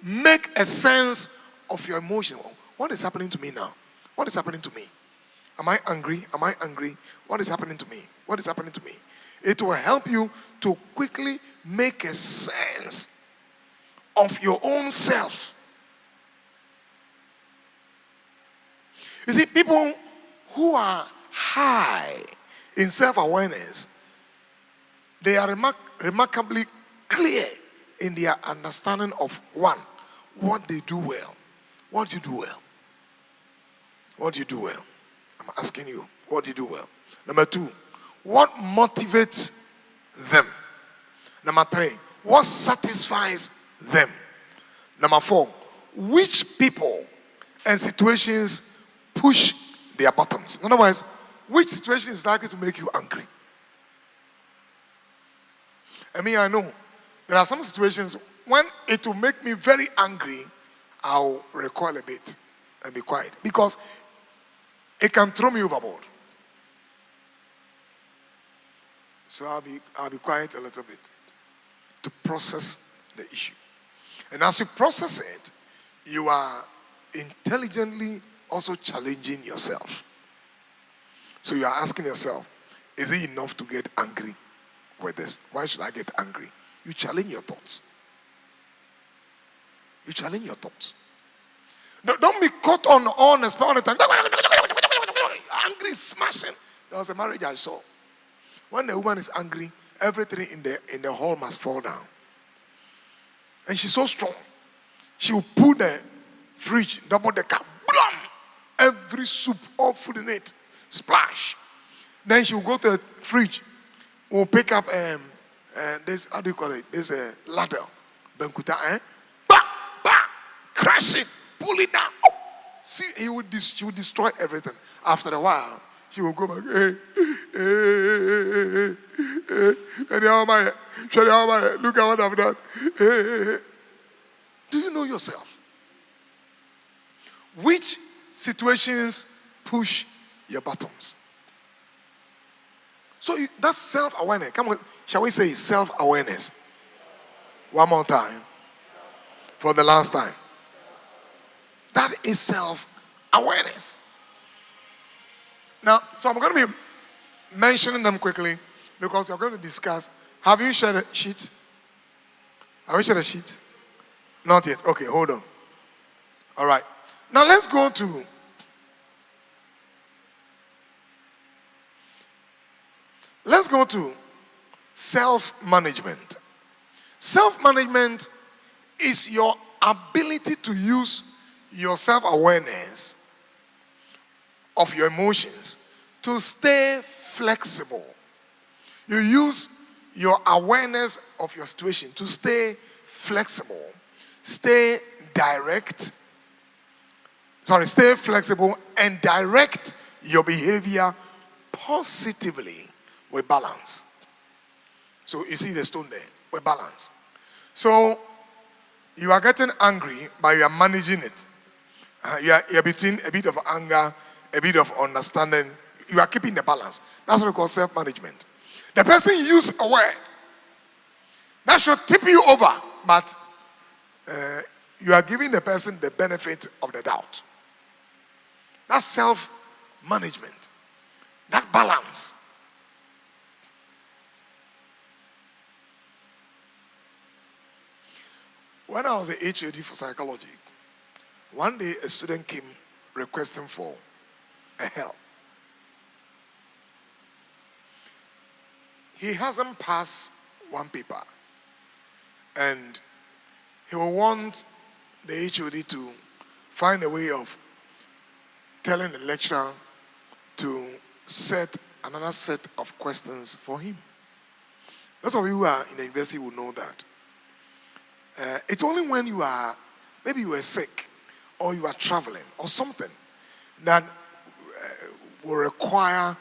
make a sense of your emotion. What is happening to me now? What is happening to me? Am I angry? Am I angry? What is happening to me? What is happening to me? It will help you to quickly make a sense of your own self. You see, people who are high in self-awareness, they are remarkably clear in their understanding of one, what they do well. What do you do well? What do you do well? I'm asking you, what do you do well? Number two, what motivates them? Number three, what satisfies them? Number four, which people and situations push their buttons? In other words, which situation is likely to make you angry? I know there are some situations when it will make me very angry, I'll recoil a bit and be quiet because it can throw me overboard. So I'll be quiet a little bit to process the issue. And as you process it, you are intelligently also challenging yourself. So you are asking yourself, is it enough to get angry with this? Why should I get angry? You challenge your thoughts. You challenge your thoughts. Don't be caught on honest all the time. Angry, smashing. There was a marriage I saw. When the woman is angry, everything in the hall must fall down. And she's so strong. She will pull the fridge, double the cup, blam! Every soup, all food in it, splash. Then she will go to the fridge, will pick up this, how do you call it? This ladder, benkuta, crash it, pull it down. Oh. See, she would destroy everything. After a while, she will go back. Look at what I've done. Do you know yourself? Which situations push your buttons? So that's self-awareness. Come on, shall we say self-awareness? One more time. For the last time. That is self-awareness. Now, so I'm going to be mentioning them quickly because we're going to discuss. Have you shared a sheet? Have you shared a sheet? Not yet. Okay, hold on. All right. Now let's go to self-management. Self-management is your ability to use your self-awareness of your emotions to stay flexible. You use your awareness of your situation to stay flexible, stay flexible and direct your behavior positively with balance. So you see the stone there with balance. So you are getting angry, but you are managing it. You are between a bit of anger, a bit of understanding. You are keeping the balance. That's what we call self-management. The person use a word that should tip you over, but you are giving the person the benefit of the doubt. That's self-management. That balance. When I was a HOD for psychology, one day a student came requesting for a help. He hasn't passed one paper, and he will want the HOD to find a way of telling the lecturer to set another set of questions for him. Those of you who are in the university will know that. It's only when you are, maybe you were sick, or you are traveling, or something, that will require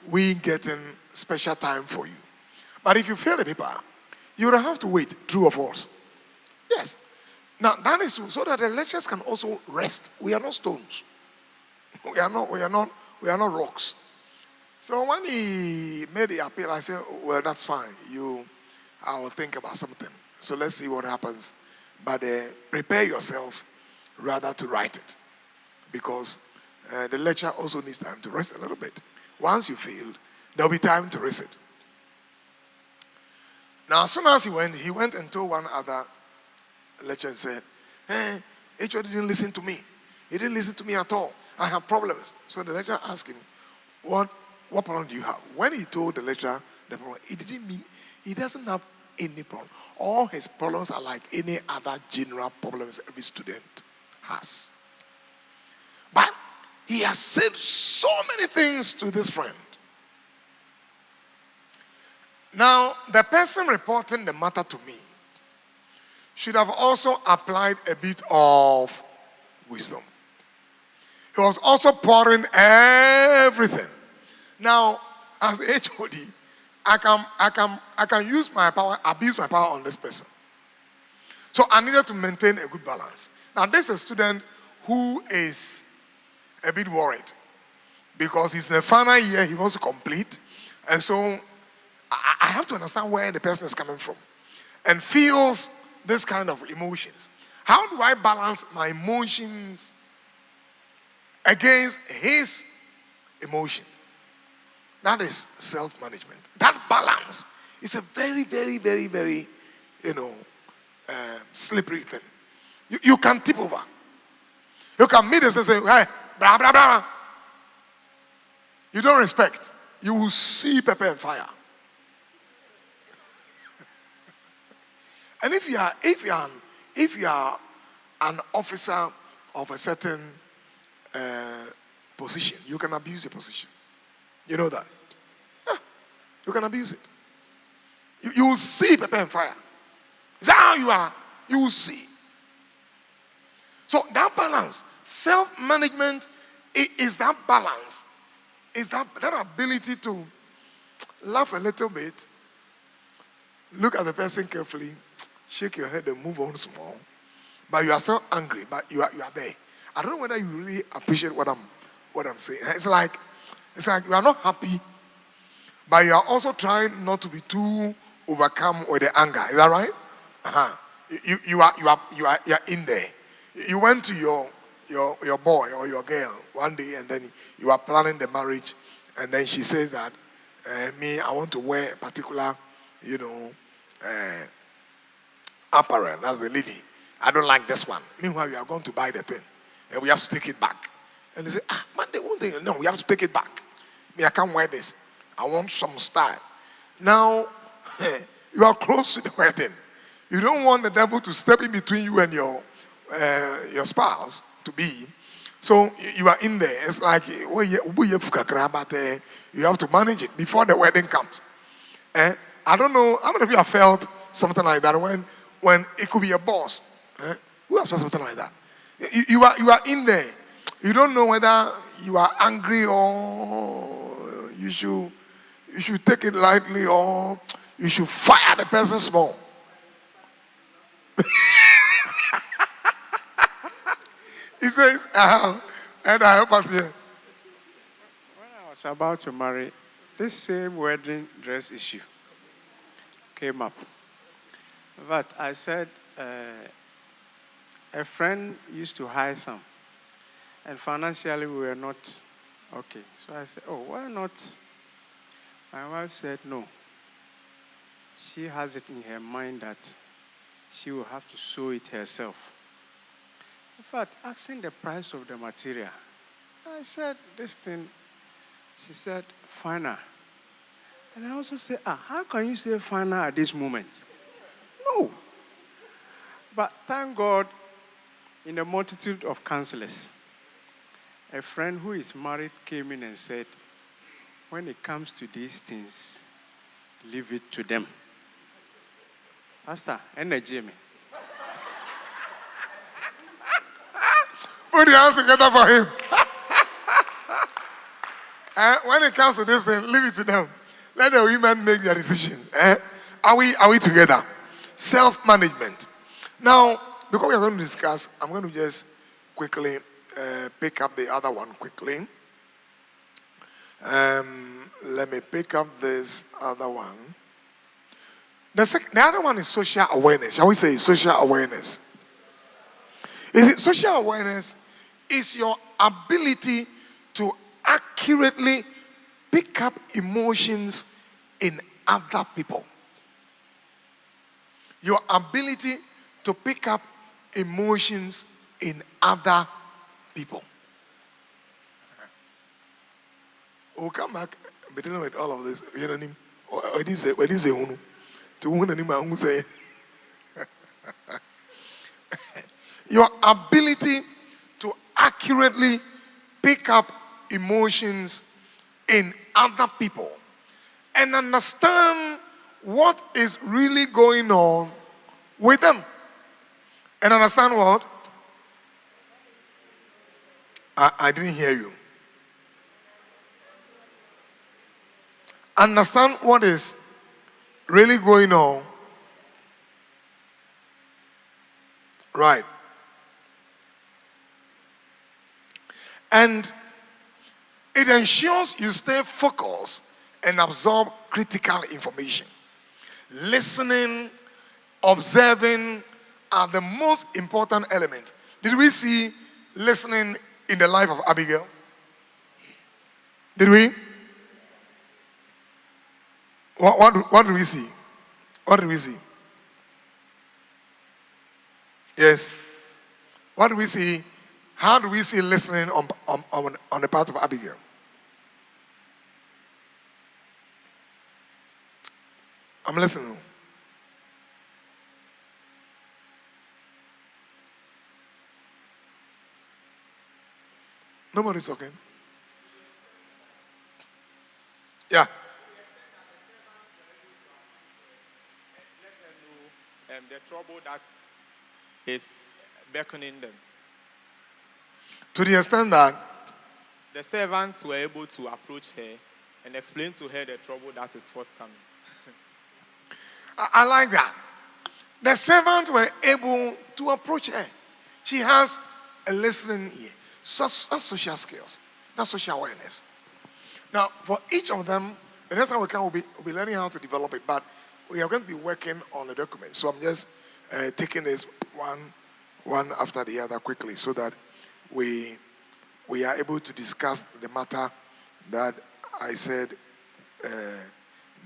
we getting special time for you. But if you fail the paper, you will have to wait, true or false. Yes. Now that is so that the lecturers can also rest. We are not stones. We are not rocks. So when he made the appeal, I said, well, that's fine. I will think about something. So let's see what happens. But prepare yourself rather to write it. Because the lecturer also needs time to rest a little bit. Once you failed, there will be time to rest it. Now, as soon as he went and told one other lecturer and said, HOD didn't listen to me. He didn't listen to me at all. I have problems. So the lecturer asked him, what problem do you have? When he told the lecturer the problem, it didn't mean he doesn't have any problem. All his problems are like any other general problems every student has. But he has said so many things to this friend. Now, the person reporting the matter to me should have also applied a bit of wisdom. He was also pouring everything. Now, as the HOD, I can use my power, abuse my power on this person. So I needed to maintain a good balance. Now, this is a student who is a bit worried because he's in the final year, he wants to complete. And so I have to understand where the person is coming from and feels this kind of emotions. How do I balance my emotions against his emotion? That is self-management. That balance is a very, very, very, very, slippery thing. You can tip over. You can meet us and say, hey, blah, blah, blah. You don't respect. You will see pepper and fire. And if you are an officer of a certain position, you can abuse the position. You know that? Yeah, you can abuse it. You will see pepper and fire. Is that how you are? You will see. So that balance, self-management is that balance, is that ability to laugh a little bit, look at the person carefully, shake your head and move on small. But you are still angry, but you are there. I don't know whether you really appreciate what I'm saying. It's like you are not happy, but you are also trying not to be too overcome with the anger. Is that right? You are in there. You went to your boy or your girl one day, and then you are planning the marriage, and then she says that I want to wear a particular, apparel. That's the lady. I don't like this one. Meanwhile, you are going to buy the thing, and we have to take it back. And they say, but the one thing, no, we have to take it back. I can't wear this. I want some style. Now, you are close to the wedding. You don't want the devil to step in between you and your spouse to be. So you are in there. It's like you have to manage it before the wedding comes. I don't know how many of you have felt something like that when it could be a boss. Who has felt something like that? You are in there. You don't know whether you are angry or you should take it lightly, or you should fire the person small. He says, and I help us here. When I was about to marry, this same wedding dress issue came up. But I said, a friend used to hire some, and financially we were not okay. So I said, oh, why not? My wife said, no. She has it in her mind that she will have to sew it herself. In fact, asking the price of the material, I said, this thing, she said, final. And I also said, how can you say final at this moment? No. But thank God, in the multitude of counselors, a friend who is married came in and said, when it comes to these things, leave it to them. Pastor, energy me. Put your hands together for him. When it comes to this thing, leave it to them. Let the women make their decision. Are we together? Self-management. Now, because we are going to discuss, I'm going to just quickly pick up the other one quickly. Let me pick up this other one. The other one is social awareness. Shall we say social awareness? Is it social awareness? Is your ability to accurately pick up emotions in other people. Your ability to pick up emotions in other people. We'll come back dealing with all of this. You know what I mean? Your ability to accurately pick up emotions in other people and understand what is really going on with them. And understand what? I didn't hear you. Understand what is really going on. Right. And it ensures you stay focused and absorb critical information. Listening, observing are the most important elements. Did we see listening in the life of Abigail? Did we? What did we see? What did we see? Yes. What do we see? How do we see listening on the part of Abigail? I'm listening. Nobody's talking. Yeah. The trouble that is beckoning them. To the extent that the servants were able to approach her and explain to her the trouble that is forthcoming. I like that. The servants were able to approach her. She has a listening ear. That's social skills. That's social awareness. Now, for each of them, the next time we come, we'll be learning how to develop it. But we are going to be working on the document. So I'm just taking this one after the other quickly so that we are able to discuss the matter that I said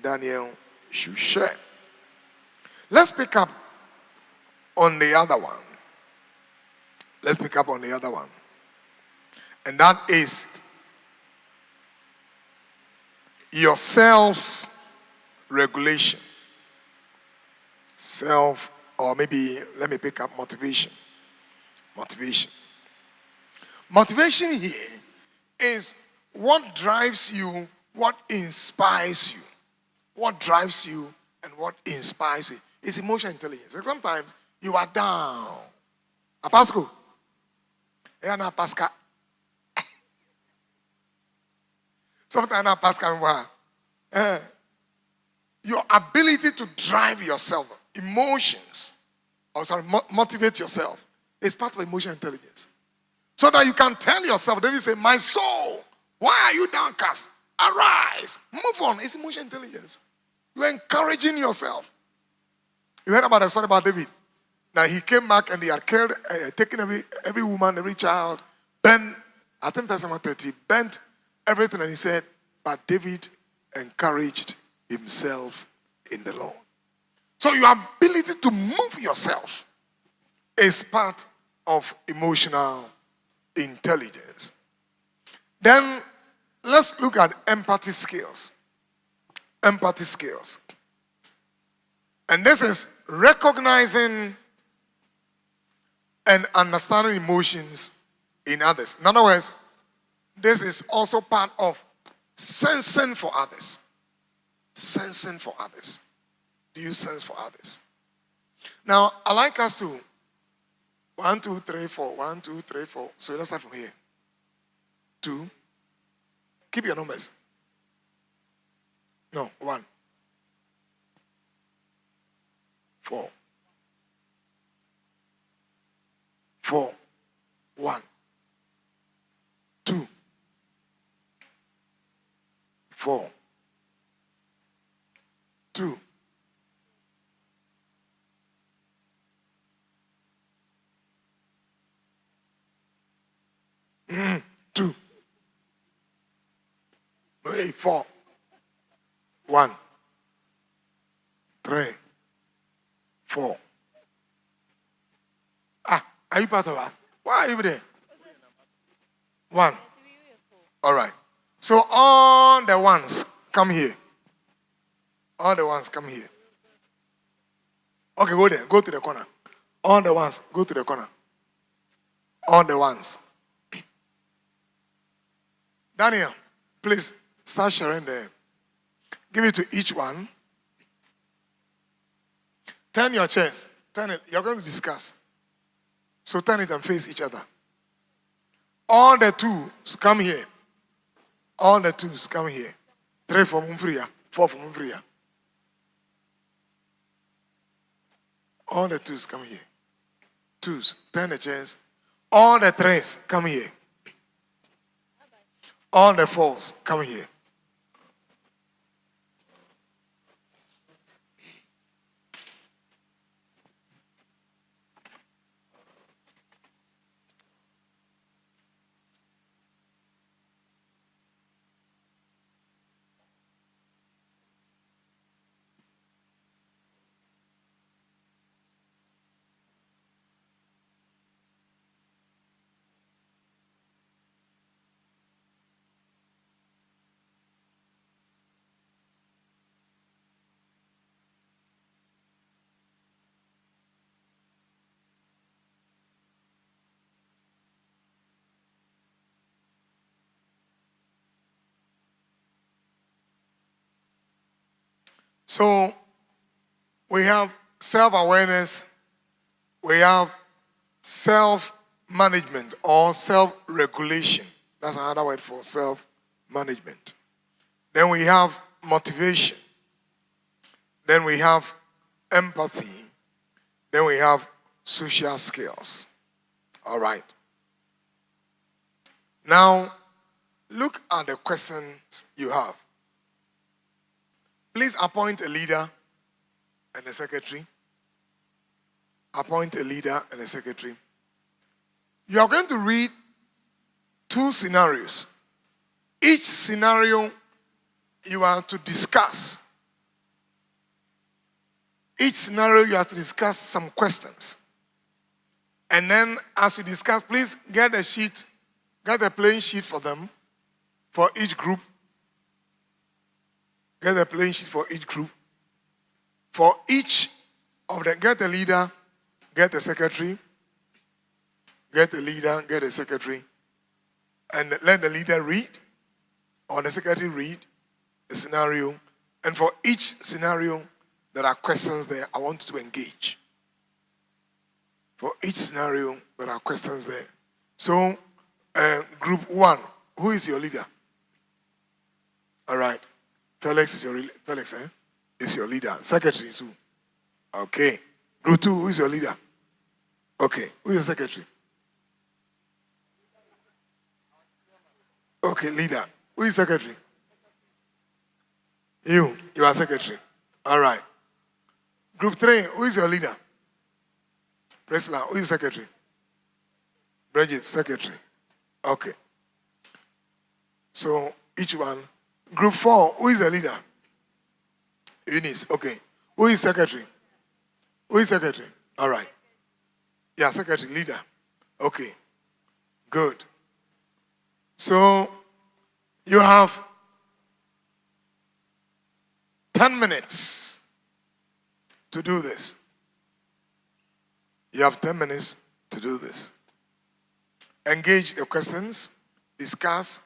Daniel should share. Let's pick up on the other one. Let's pick up on the other one. And that is your self-regulation. Or maybe let me pick up motivation. Motivation. Motivation here is what drives you, what inspires you. What drives you and what inspires you. It's emotional intelligence. Like sometimes you are down. Pascal. Sometimes I pass camera. Your ability to drive yourself, emotions, or sorry, motivate yourself, is part of emotional intelligence. So that you can tell yourself, David said, my soul, why are you downcast? Arise, move on. It's emotional intelligence. You're encouraging yourself. You heard about the story about David. Now he came back and he had killed, taken every woman, every child, bent, I think verse 130, bent everything, and he said, but David encouraged himself in the Lord. So your ability to move yourself is part of emotional intelligence. Then let's look at empathy skills. Empathy skills. And this is recognizing and understanding emotions in others. In other words, this is also part of sensing for others. Sensing for others. Do you sense for others? Now, I like us to 1, 2, 3, 4. 1, 2, 3, 4. So let's start from here. 2. Keep your numbers. No, 1. 4. 4. 1. 2. 4. 2. 2. 8, 4. 1. 3. 4. Are you part of that? Why are you there? 1. All right. So all the ones come here. All the ones come here. Okay, go there. Go to the corner. All the ones, go to the corner. All the ones. Daniel, please start sharing there. Give it to each one. Turn your chairs. Turn it. You're going to discuss. So turn it and face each other. All the twos come here. All the twos come here. 3 for Mumfria. 4 for Mumfria. All the twos come here. Twos. Turn the chairs. All the threes come here. All the 4s come here. So we have self-awareness, we have self-management or self-regulation. That's another word for self-management. Then we have motivation. Then we have empathy. Then we have social skills. All right. Now, look at the questions you have. Please appoint a leader and a secretary. Appoint a leader and a secretary. You are going to read 2 scenarios. Each scenario you are to discuss. Each scenario you have to discuss some questions. And then as you discuss, please get a sheet, get a plain sheet for them, for each group. Get a plain sheet for each group. For each of them, get a leader, get a secretary. Get a leader, get a secretary. And let the leader read, or the secretary read, the scenario. And for each scenario, there are questions there I want you to engage. For each scenario, there are questions there. So, group 1, who is your leader? All right. Felix is your Felix, is your leader. Secretary is who? Okay. Group 2, who is your leader? Okay. Who is your secretary? Okay, leader. Who is secretary? You are secretary. All right. Group 3, who is your leader? Priscilla, who is secretary? Bridget, secretary. Okay. So each one. Group 4, who is the leader? Eunice. Okay. Who is secretary? Who is secretary? All right. Yeah, secretary, leader. Okay. Good. So you have 10 minutes to do this. You have 10 minutes to do this. Engage the questions, discuss.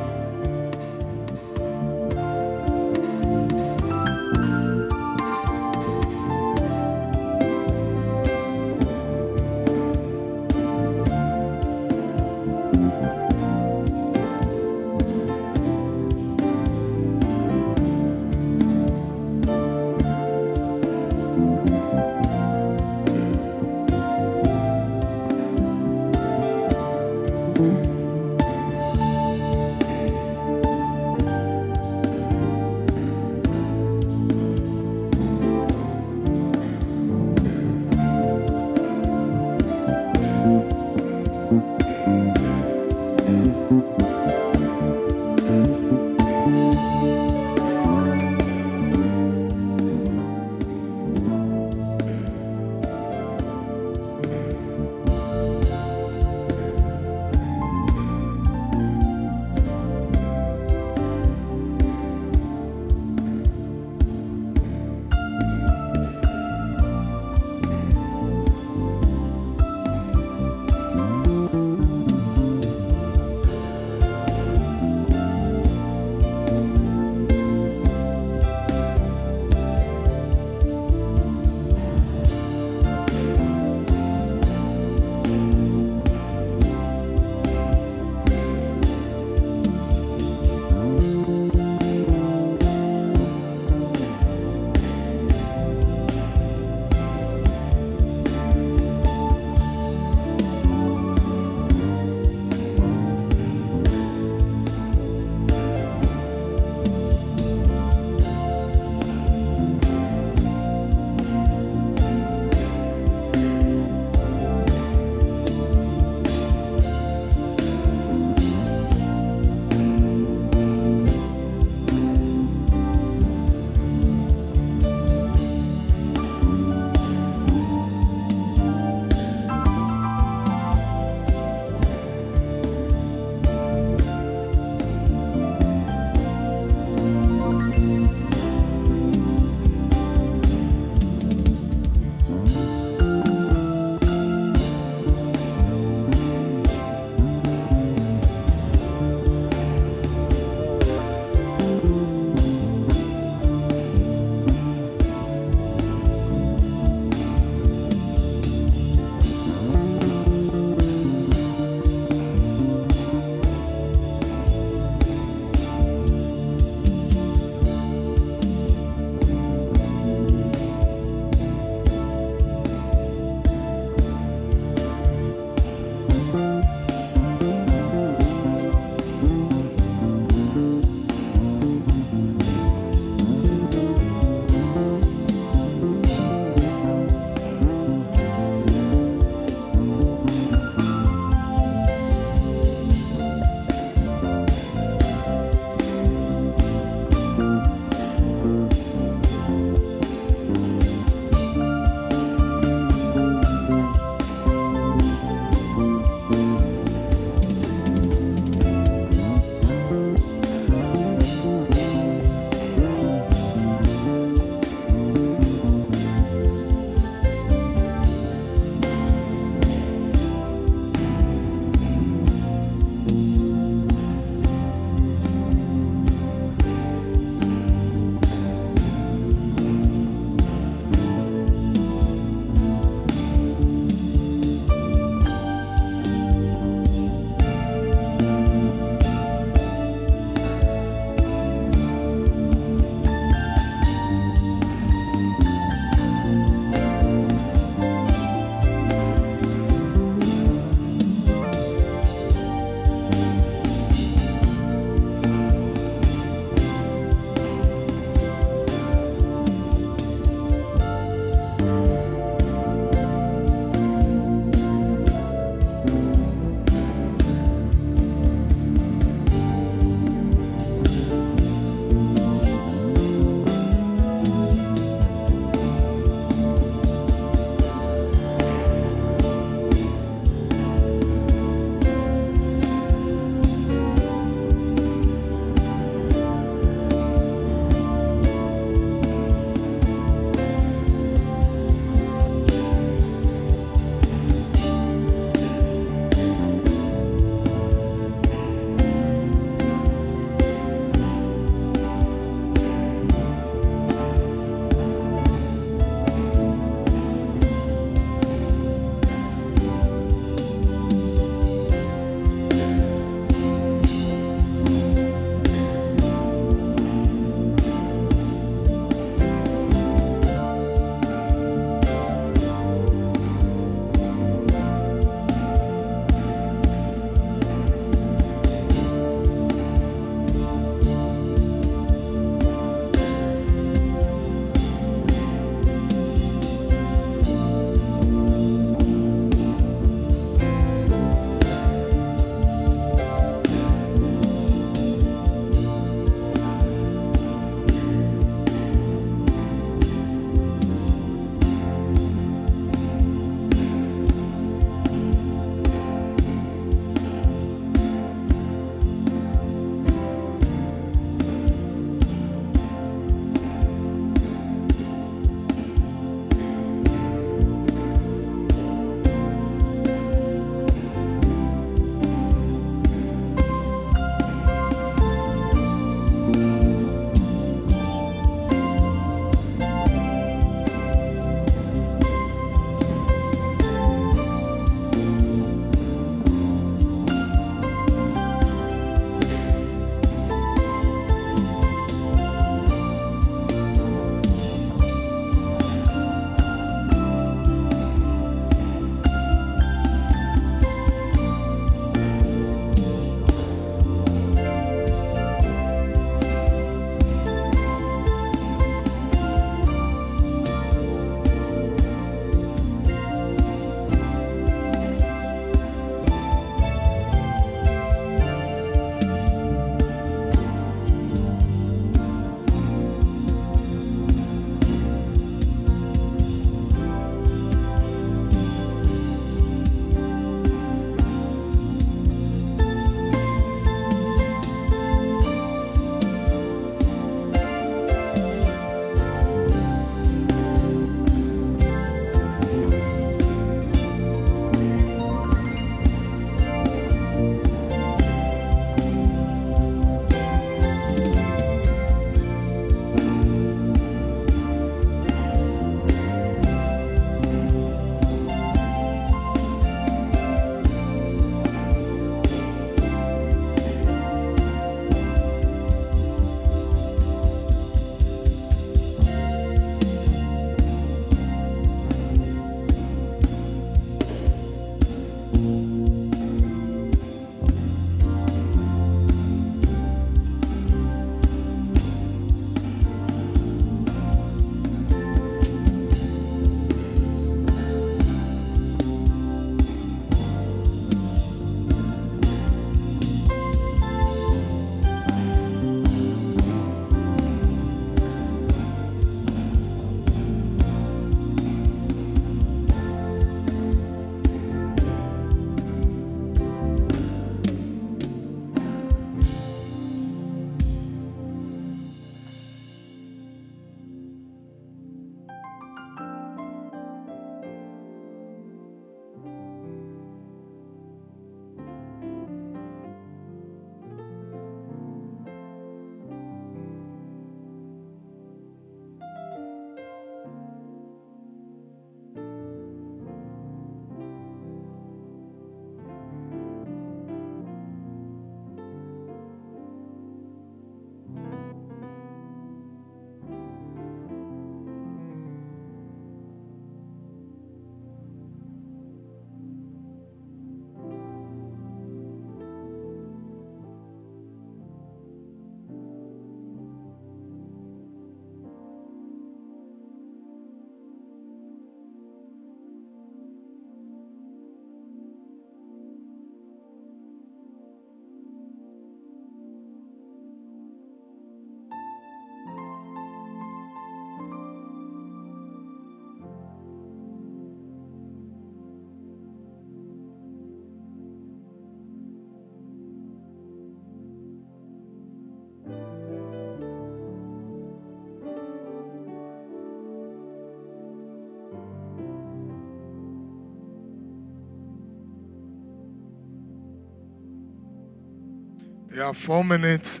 We have 4 minutes.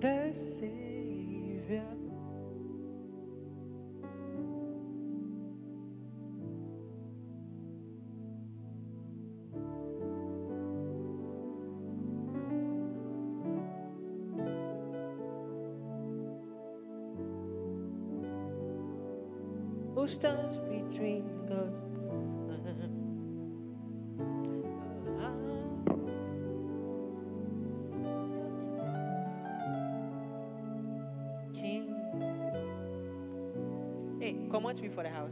The Savior. Who stands between God King? Hey, come on to me for the house.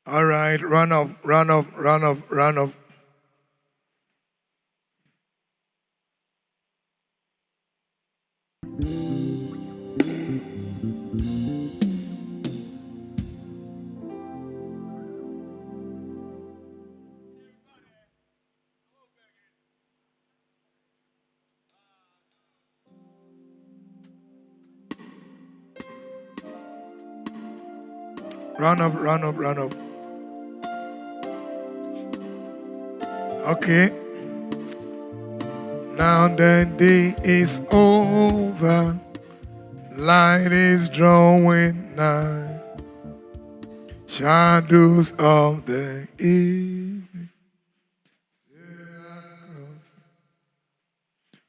All right, run up, run up, run up, run up. Run up, run up, run up. Okay. Now the day is over. Light is drawing nigh. Shadows of the evening.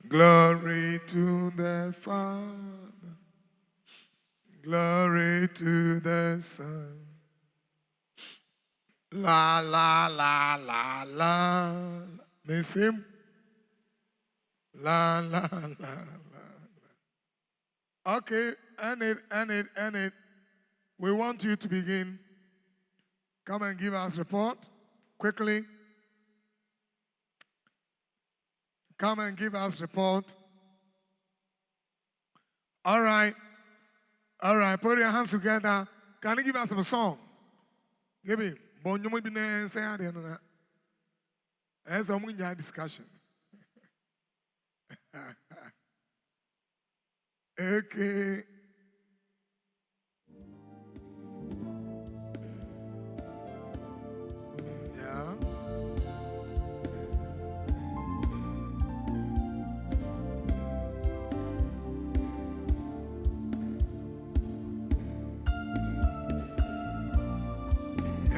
Glory to the Father. Glory to the Son. La la la la la. Miss him? La la la la. Okay, end it. We want you to begin. Come and give us report quickly. Come and give us report. All right. All right. Put your hands together. Can you give us a song? Give me. As a discussion. Okay. Yeah.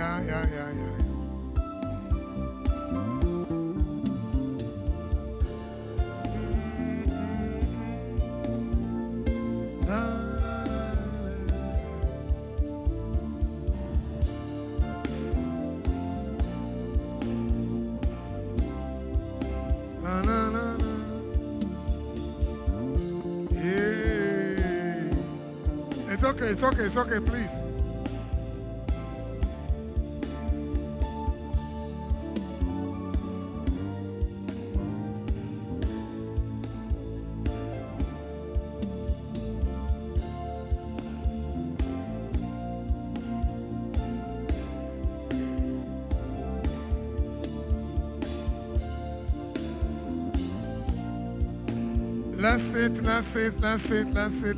Yeah. La, la, la, la. Yeah. It's okay, please.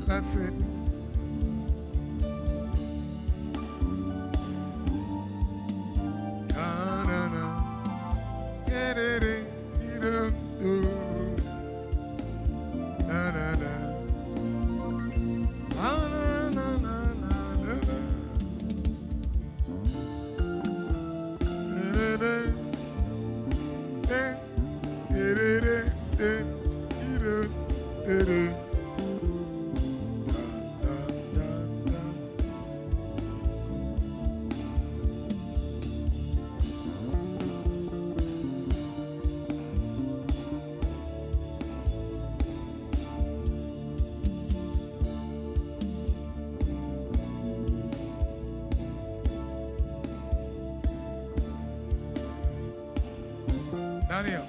That's it. Na, na, na. Get-it-it-it-do. Na, na, na. Na, na, na, na, na, na. Get-it-it. Get-it-it. Get-it-it. Daniel.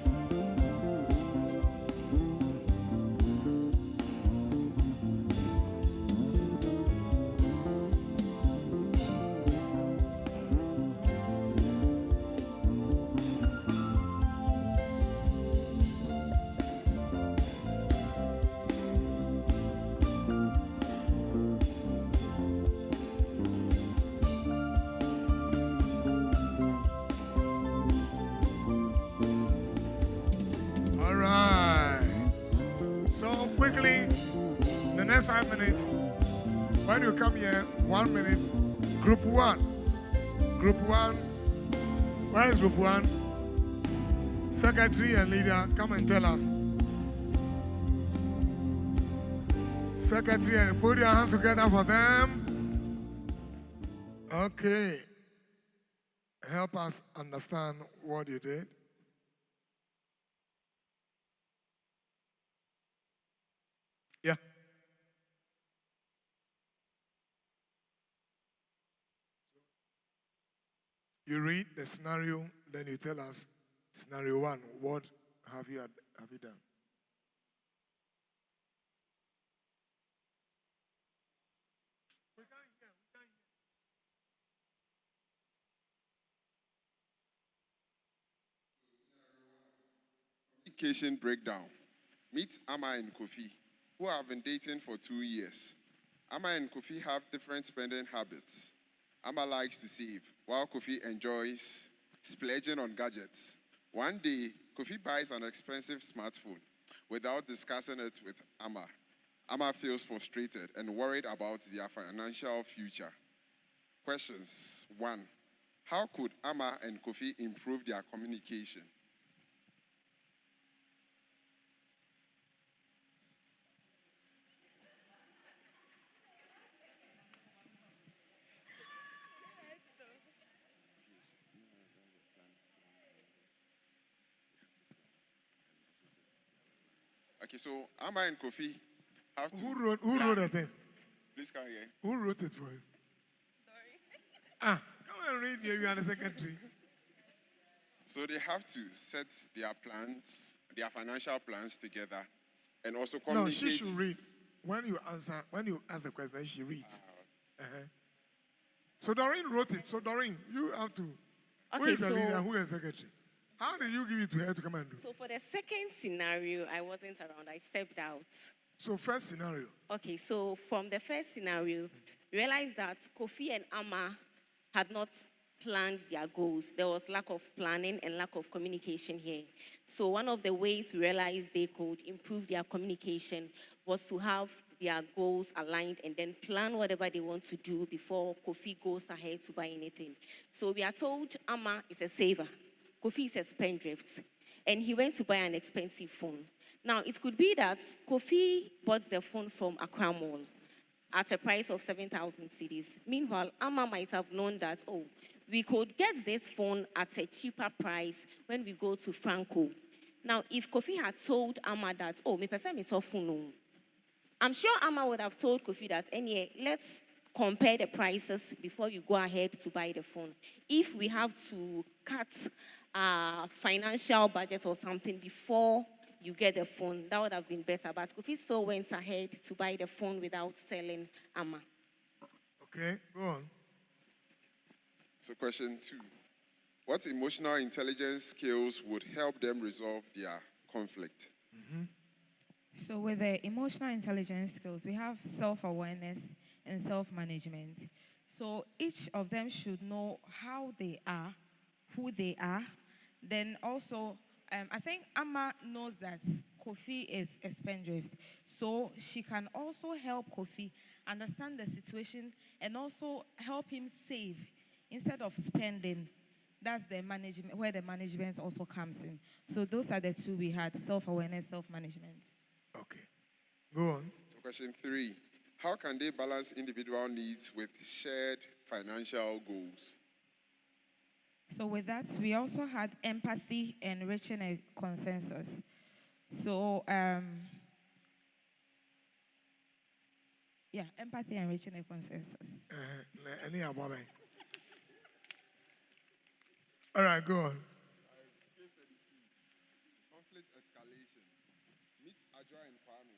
All right. So quickly, the next 5 minutes, when you come here, 1 minute, group one. Group one. Where is group one? Secretary and leader, come and tell us. Secretary, and put your hands together for them. Okay. Help us understand what you did. Yeah. You read the scenario, then you tell us scenario 1. What have you done? Communication breakdown. Meet Amma and Kofi, who have been dating for 2 years. Amma and Kofi have different spending habits. Amma likes to save, while Kofi enjoys splurging on gadgets. One day, Kofi buys an expensive smartphone without discussing it with Amma. Amma feels frustrated and worried about their financial future. Questions. 1. How could Amma and Kofi improve their communication? Okay, so Amma and Kofi have to. Who wrote the thing? Please come here. Who wrote it for you? Come and read here. You are the secretary. So they have to set their plans, their financial plans together, and also communicate. No, she should read. When you ask the question, she reads. So Doreen wrote it. So Doreen, you have to. Who is the leader? Who is the secretary? How did you give it to her to come and do? So for the second scenario, I wasn't around. I stepped out. So first scenario. Okay, so from the first scenario, we realized that Kofi and Amma had not planned their goals. There was lack of planning and lack of communication here. So one of the ways we realized they could improve their communication was to have their goals aligned and then plan whatever they want to do before Kofi goes ahead to buy anything. So we are told Amma is a saver. Kofi is a spendthrift. And he went to buy an expensive phone. Now, it could be that Kofi bought the phone from Accra Mall at a price of 7,000 cedis. Meanwhile, Amma might have known that, we could get this phone at a cheaper price when we go to Franco. Now, if Kofi had told Amma that, me person me to phone, I'm sure Amma would have told Kofi that, let's compare the prices before you go ahead to buy the phone. If we have to cut financial budget or something before you get the phone, that would have been better. But Kofi still went ahead to buy the phone without telling Amma. Okay, go on. So question 2. What emotional intelligence skills would help them resolve their conflict? So with the emotional intelligence skills, we have self-awareness and self-management. So each of them should know how they are, who they are. Then also, I think Amma knows that Kofi is a spendthrift. So she can also help Kofi understand the situation and also help him save instead of spending. That's the management, where the management also comes in. So those are the two we had, self-awareness, self-management. Okay. Go on. So question 3. How can they balance individual needs with shared financial goals? So with that, we also had empathy and reaching a consensus. So, empathy and reaching a consensus. All right, go on. Conflict escalation. Meet Adjoa and Kwame.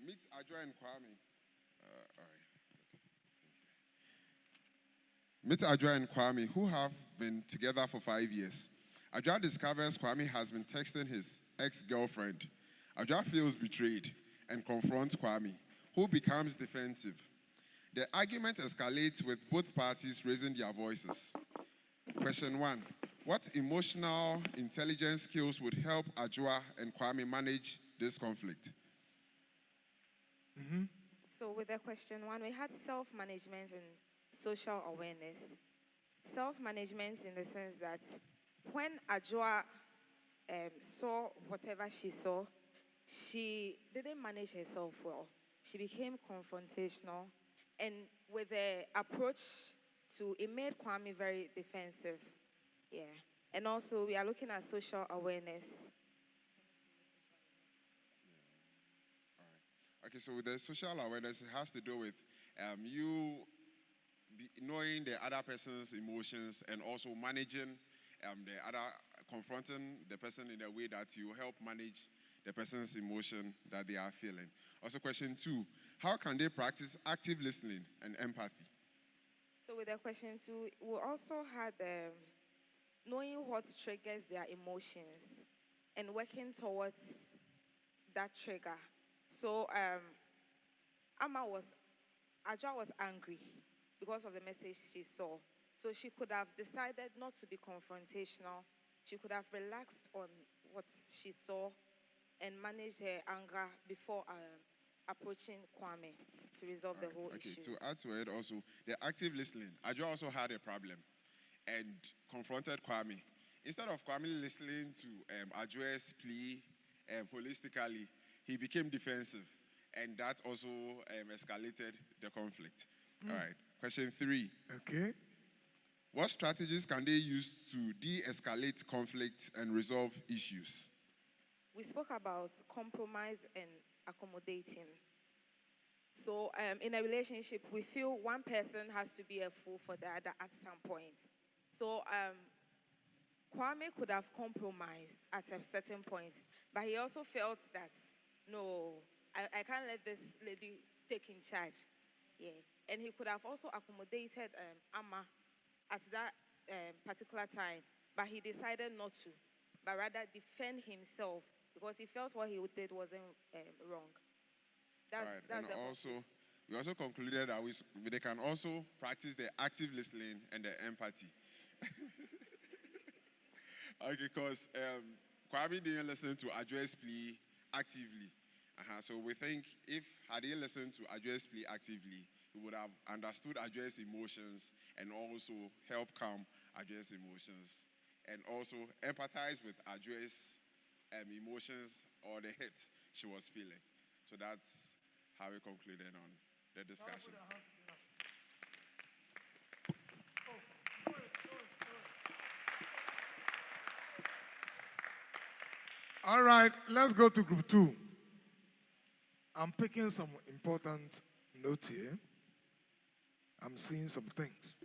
Meet Adjoa and Kwame. All right. Meet Adjoa and Kwame, who have been together for 5 years. Adjoa discovers Kwame has been texting his ex-girlfriend. Adjoa feels betrayed and confronts Kwame, who becomes defensive. The argument escalates with both parties raising their voices. Question 1. What emotional intelligence skills would help Adjoa and Kwame manage this conflict? So with the question 1, we had self-management and social awareness. Self-management in the sense that when Adjoa saw whatever she saw, she didn't manage herself well. She became confrontational, and with the approach it made Kwame very defensive. Yeah. And also we are looking at social awareness. Okay, so with the social awareness, it has to do with you knowing the other person's emotions and also managing confronting the person in a way that you help manage the person's emotion that they are feeling. Also, question 2, how can they practice active listening and empathy? So with the question 2, we also had knowing what triggers their emotions and working towards that trigger. So Ajwa was angry because of the message she saw. So she could have decided not to be confrontational. She could have relaxed on what she saw and managed her anger before approaching Kwame to resolve the whole issue. To add to it also, the active listening. Ajwa also had a problem and confronted Kwame. Instead of Kwame listening to Ajwa's plea holistically, he became defensive. And that also escalated the conflict. All right. Question 3. Okay. What strategies can they use to de-escalate conflict and resolve issues? We spoke about compromise and accommodating. So in a relationship, we feel one person has to be a fool for the other at some point. So Kwame could have compromised at a certain point, but he also felt that, no, I can't let this lady take in charge. Yeah. And he could have also accommodated Amma at that particular time, but he decided not to, but rather defend himself because he felt what he did wasn't wrong. That's and the also, we also concluded that they can also practice the active listening and the empathy. Okay, because Kwame didn't listen to Ajwa's plea actively. So we think had he listened to Ajwa's plea actively, he would have understood Ajwa's emotions and also help calm Ajwa's emotions and also empathize with Ajwa's emotions or the hurt she was feeling. So that's how we concluded on the discussion. All right, let's go to group 2. I'm picking some important notes here. I'm seeing some things.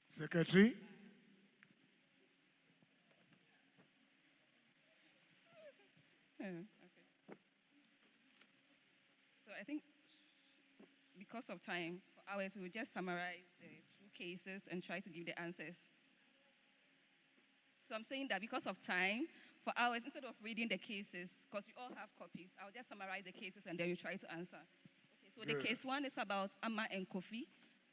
Secretary? Okay. So I think because of time, for hours, we'll just summarize the 2 cases and try to give the answers. So I'm saying that because of time, for hours, instead of reading the cases, because we all have copies, I'll just summarize the cases and then we try to answer. Okay, so the case 1 is about Amma and Kofi,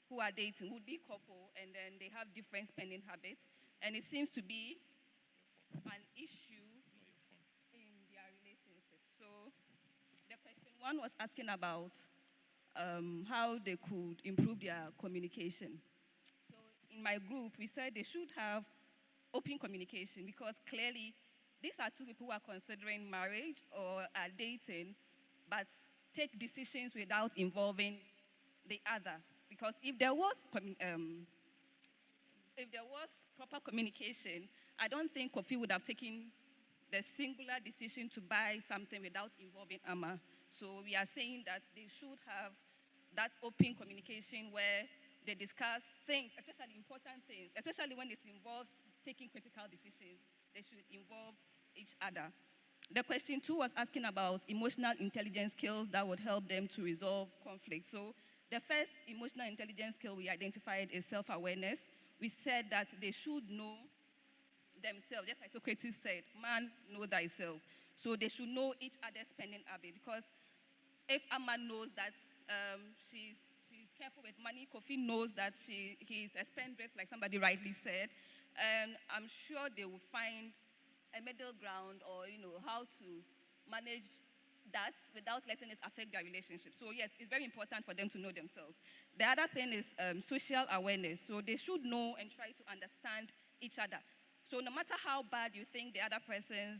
who are dating, would be couple, and then they have different spending habits, and it seems to be an issue in their relationship. So the question 1 was asking about how they could improve their communication. So in my group, we said they should have open communication because clearly these are 2 people who are considering marriage or are dating, but take decisions without involving the other. Because if there was proper communication, I don't think Kofi would have taken the singular decision to buy something without involving Amma. So we are saying that they should have that open communication where they discuss things, especially important things, especially when it involves taking critical decisions. They should involve each other. The question 2 was asking about emotional intelligence skills that would help them to resolve conflict. So the first emotional intelligence skill we identified is self-awareness. We said that they should know themselves, just like Socrates said, man, know thyself. So they should know each other's spending habit, because if Amma knows that she's careful with money, Kofi knows that he's a spendthrift, like somebody rightly said, and I'm sure they will find a middle ground, or how to manage that without letting it affect their relationship. So yes, it's very important for them to know themselves. The other thing is social awareness. So they should know and try to understand each other. So no matter how bad you think the other person's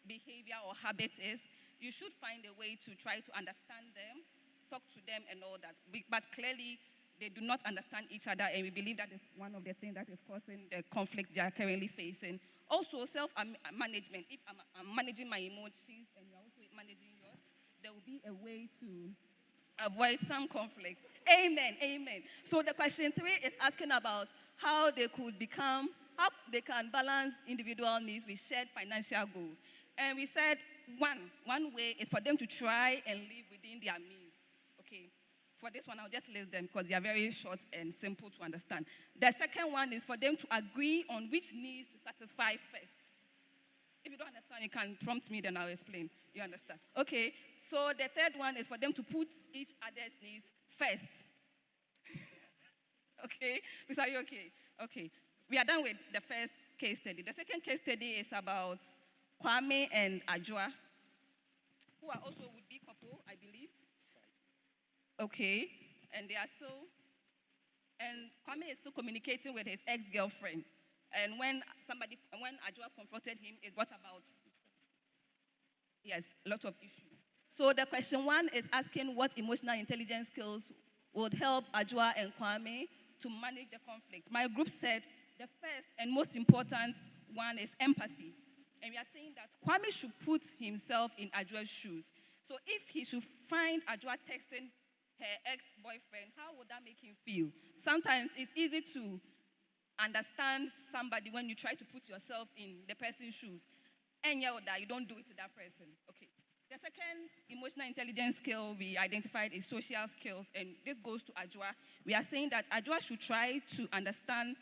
behavior or habit is, you should find a way to try to understand them, talk to them and all that. But clearly, they do not understand each other, and we believe that is one of the things that is causing the conflict they are currently facing. Also, self-management. If I'm managing my emotions and you're also managing yours, there will be a way to avoid some conflict. Amen. Amen. So the question 3 is asking about how they can balance individual needs with shared financial goals. And we said one way is for them to try and live within their means. Okay. For this one, I'll just list them because they are very short and simple to understand. The second one is for them to agree on which needs to satisfy first. If you don't understand, you can prompt me, then I'll explain. You understand? Okay. So the third one is for them to put each other's needs first. Okay? Are you okay? Okay. We are done with the first case study. The second case study is about Kwame and Ajua, who are also would-be couple, I believe. Okay. And Kwame is still communicating with his ex-girlfriend. And when Ajua confronted him, it brought about, a lot of issues. So the question 1 is asking what emotional intelligence skills would help Ajua and Kwame to manage the conflict. My group said the first and most important one is empathy. And we are saying that Kwame should put himself in Ajua's shoes. So if he should find Ajua texting her ex-boyfriend, how would that make him feel? Sometimes it's easy to understand somebody when you try to put yourself in the person's shoes. And that you don't do it to that person. Okay. The second emotional intelligence skill we identified is social skills, and this goes to Ajua. We are saying that Ajua should try to understand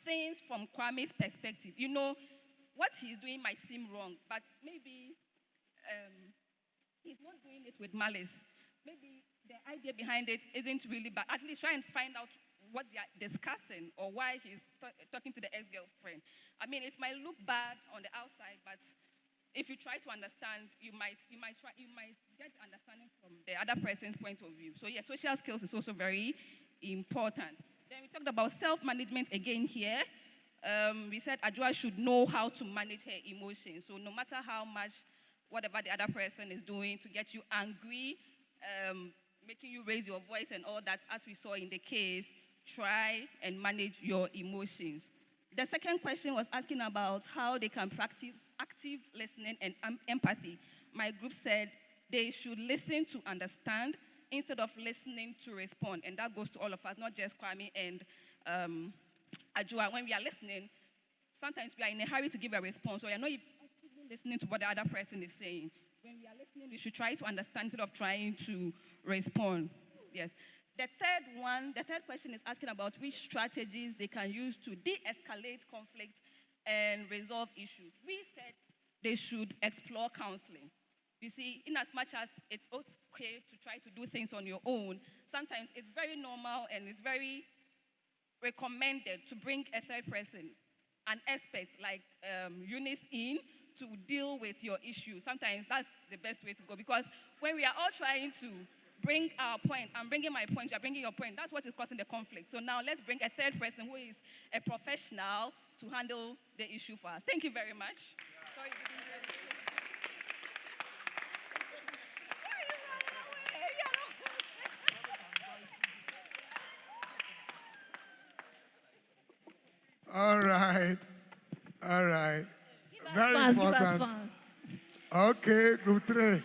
things from Kwame's perspective. What he's doing might seem wrong, but maybe he's not doing it with malice. Maybe the idea behind it isn't really bad. At least try and find out what they are discussing or why he's talking to the ex-girlfriend. I mean, it might look bad on the outside, but if you try to understand, you might get understanding from the other person's point of view. So social skills is also very important. Then we talked about self-management again here. We said Ajua should know how to manage her emotions. So no matter how much, whatever the other person is doing to get you angry, making you raise your voice and all that, as we saw in the case, try and manage your emotions. The second question was asking about how they can practice active listening and empathy. My group said they should listen to understand instead of listening to respond. And that goes to all of us, not just Kwame and Ajua. When we are listening, sometimes we are in a hurry to give a response, or you're not even listening to what the other person is saying. When we are listening, we should try to understand instead of trying to respond. Yes. The third question is asking about which strategies they can use to de-escalate conflict and resolve issues. We said they should explore counseling. You see, in as much as it's okay to try to do things on your own, sometimes it's very normal and it's very recommended to bring a third person, an expert like Eunice in, to deal with your issue. Sometimes that's the best way to go, because when we are all trying to bring our point, I'm bringing my point, you're bringing your point, that's what is causing the conflict. So now let's bring a third person who is a professional to handle the issue for us. Thank you very much. Sorry, you didn't hear me. All right. Very Fans, important. Okay, group 3.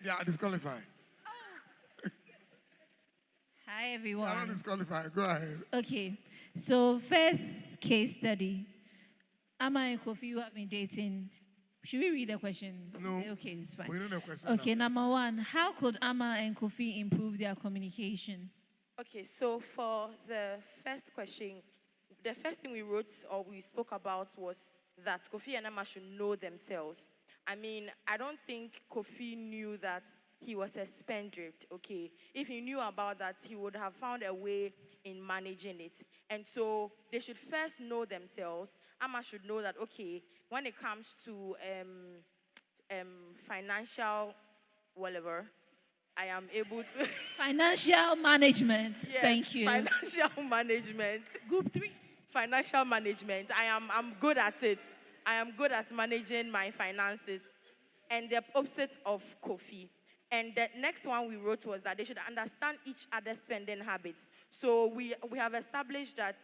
Yeah, disqualified. Hi, everyone. I'm not disqualified. Go ahead. Okay, so first case study. Amma and Kofi, you have been dating. Should we read the question? No. Okay, it's fine. We know the question. Okay, now. number 1. How could Amma and Kofi improve their communication? Okay, so for the first question, the first thing we wrote or we spoke about was that Kofi and Amma should know themselves. I mean, I don't think Kofi knew that he was a spendthrift, okay? If he knew about that, he would have found a way in managing it. And so they should first know themselves. Amma should know that, okay, when it comes to financial whatever, I am able to... Financial management. Yes, Thank you. Financial management. Group 3. Financial management. I'm good at it. I am good at managing my finances. And the opposite of Kofi. And the next one we wrote was that they should understand each other's spending habits. So we have established that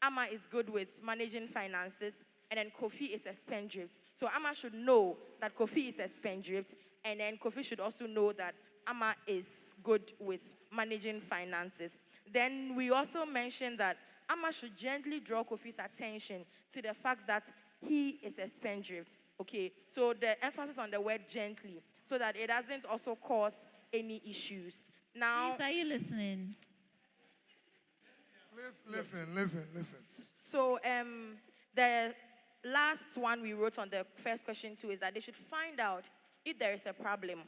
Amma is good with managing finances, and then Kofi is a spendthrift. So Amma should know that Kofi is a spendthrift, and then Kofi should also know that Amma is good with managing finances. Then we also mentioned that Amma should gently draw Kofi's attention to the fact that he is a spendthrift. Okay, so the emphasis on the word gently, so that it doesn't also cause any issues. Now, Please, are you listening? Listen. So the last one we wrote on the first question too is that they should find out if there is a problem